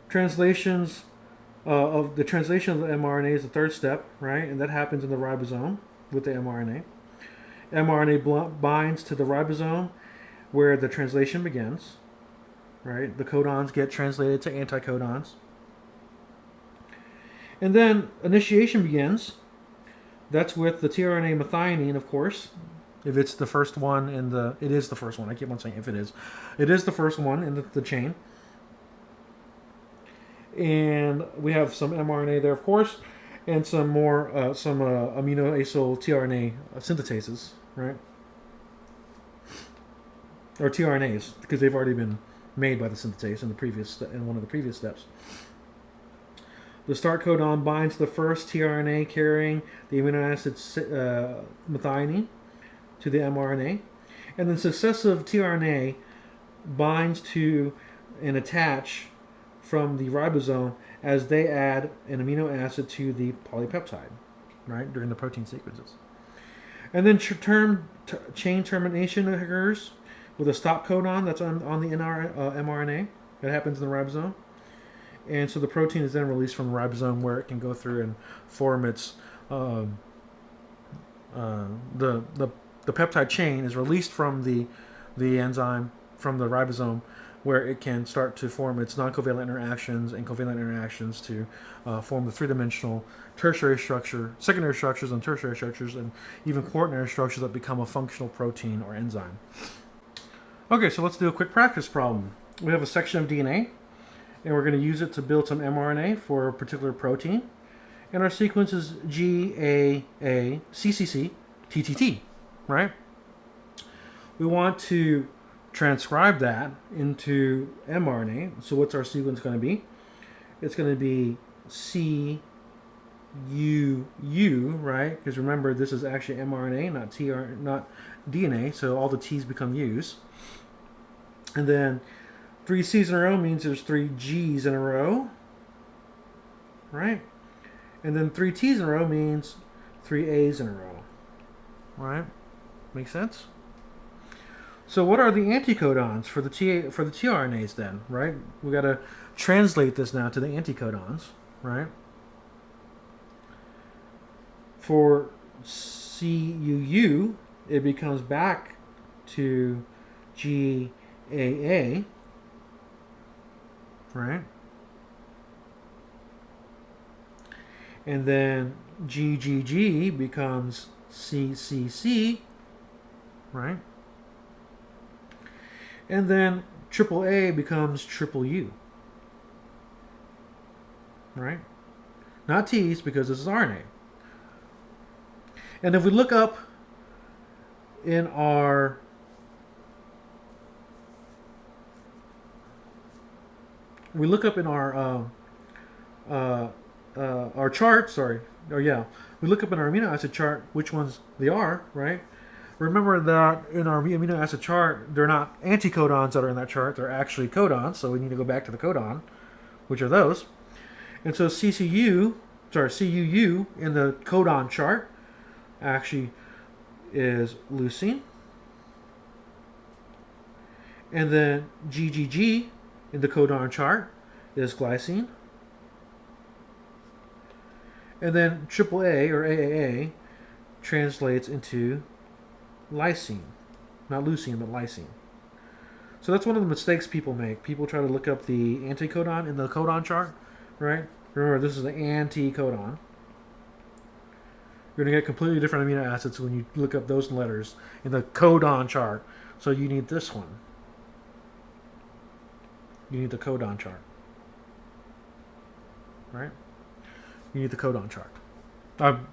Translations of the translation of the mRNA is the third step, right? And that happens in the ribosome with the mRNA. mRNA binds to the ribosome where the translation begins, right? The codons get translated to anticodons. And then initiation begins. That's with the tRNA methionine, of course. If it's the first one it is the first one. I keep on saying if it is. It is the first one in the chain. And we have some mRNA there, of course, and some more, amino acyl tRNA synthetases, right? Or tRNAs, because they've already been made by the synthetase in one of the previous steps. The start codon binds the first tRNA carrying the amino acid methionine to the mRNA, and then successive tRNA binds to and attach from the ribosome as they add an amino acid to the polypeptide, right, during the protein sequences. And then chain termination occurs with a stop codon that's on the mRNA that happens in the ribosome. And so the protein is then released from the ribosome where it can go through and form its the peptide chain is released from the enzyme from the ribosome where it can start to form its non-covalent interactions and covalent interactions to form the three-dimensional tertiary structure, secondary structures and tertiary structures, and even quaternary structures that become a functional protein or enzyme. Okay, so let's do a quick practice problem. We have a section of DNA, and we're going to use it to build some mRNA for a particular protein. And our sequence is GAA CCC TTT, right? We want to transcribe that into mRNA. So what's our sequence going to be? It's going to be CUU, right? Because remember, this is actually mRNA, not DNA, so all the T's become U's. And then 3 C's in a row means there's 3 G's in a row, right? And then 3 T's in a row means 3 A's in a row, right? Make sense? So what are the anticodons for the tRNAs then, right? We got to translate this now to the anticodons, right? For CUU, it becomes back to GAA, right? And then GGG becomes CCC, right? And then AAA becomes triple U, right? Not T's because this is RNA. And if we look up in our our chart, we look up in our amino acid chart which ones they are, right? Remember that in our amino acid chart, they're not anticodons that are in that chart, they're actually codons, so we need to go back to the codon, which are those. And so CUU in the codon chart actually is leucine. And then GGG in the codon chart is glycine. And then AAA or AAA translates into lysine. Not leucine, but lysine. So that's one of the mistakes people make. People try to look up the anticodon in the codon chart, right? Remember, this is the anticodon. You're going to get completely different amino acids when you look up those letters in the codon chart. So you need this one. You need the codon chart. Right? You need the codon chart.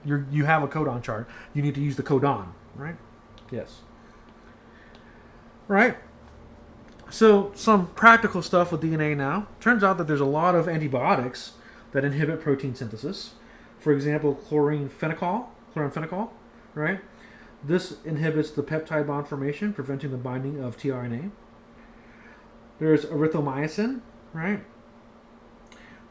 You have a codon chart. You need to use the codon, right? Yes. Right? So some practical stuff with DNA now. Turns out that there's a lot of antibiotics that inhibit protein synthesis. For example, chlorine phenol, right? This inhibits the peptide bond formation, preventing the binding of tRNA. There's erythromycin, right?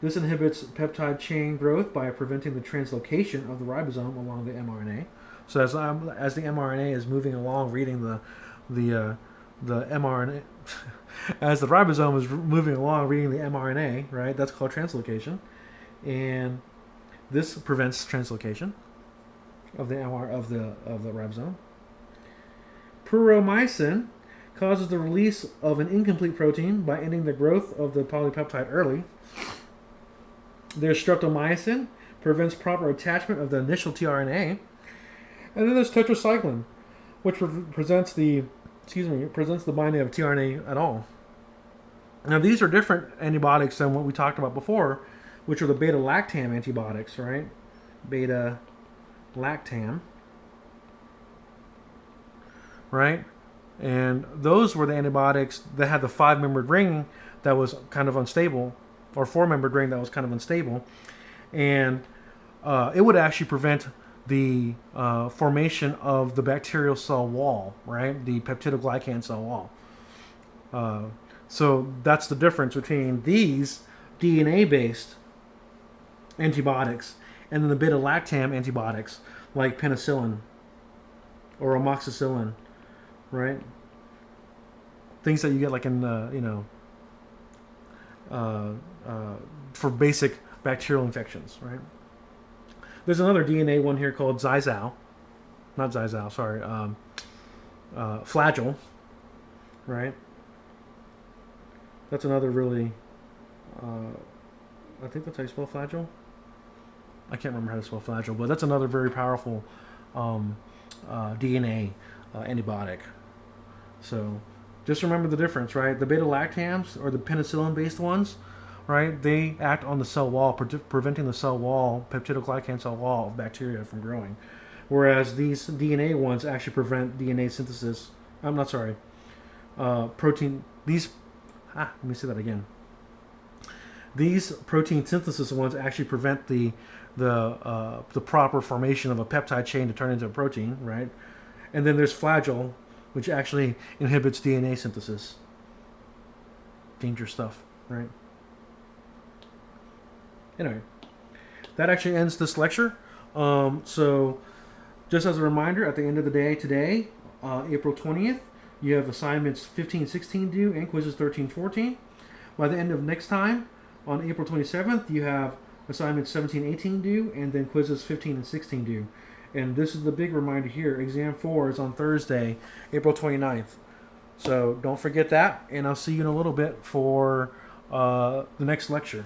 This inhibits peptide chain growth by preventing the translocation of the ribosome along the mRNA. So as the mRNA is moving along, reading the mRNA, as the ribosome is moving along, reading the mRNA, right? That's called translocation, and this prevents translocation of the ribosome. Puromycin causes the release of an incomplete protein by ending the growth of the polypeptide early. There's streptomycin, prevents proper attachment of the initial tRNA. And then there's tetracycline, which presents the binding of tRNA at all. Now these are different antibiotics than what we talked about before, which are the beta-lactam antibiotics, right? Beta-lactam, right? And those were the antibiotics that had the 5-membered ring that was kind of unstable, or 4-membered ring that was kind of unstable. and it would actually prevent the formation of the bacterial cell wall, right? The peptidoglycan cell wall. So that's the difference between these DNA-based antibiotics and then the beta-lactam antibiotics like penicillin or amoxicillin, right? Things that you get like in for basic bacterial infections, right? There's another DNA one here called Flagyl, right? That's another really, I think that's how you spell Flagyl. I can't remember how to spell Flagyl, but that's another very powerful DNA antibiotic. So just remember the difference, right? The beta-lactams or the penicillin-based ones, right? They act on the cell wall, preventing the cell wall, peptidoglycan cell wall of bacteria from growing. Whereas these DNA ones actually prevent DNA synthesis. I'm not sorry. Protein. Let me say that again. These protein synthesis ones actually prevent the proper formation of a peptide chain to turn into a protein, right? And then there's Flagyl, which actually inhibits DNA synthesis. Dangerous stuff, right? Anyway, that actually ends this lecture. So, just as a reminder, at the end of the day today, April 20th, you have assignments 15, 16 due and quizzes 13, 14. By the end of next time, on April 27th, you have assignments 17, 18 due and then quizzes 15 and 16 due. And this is the big reminder here. Exam 4 is on Thursday, April 29th. So don't forget that, and I'll see you in a little bit for the next lecture.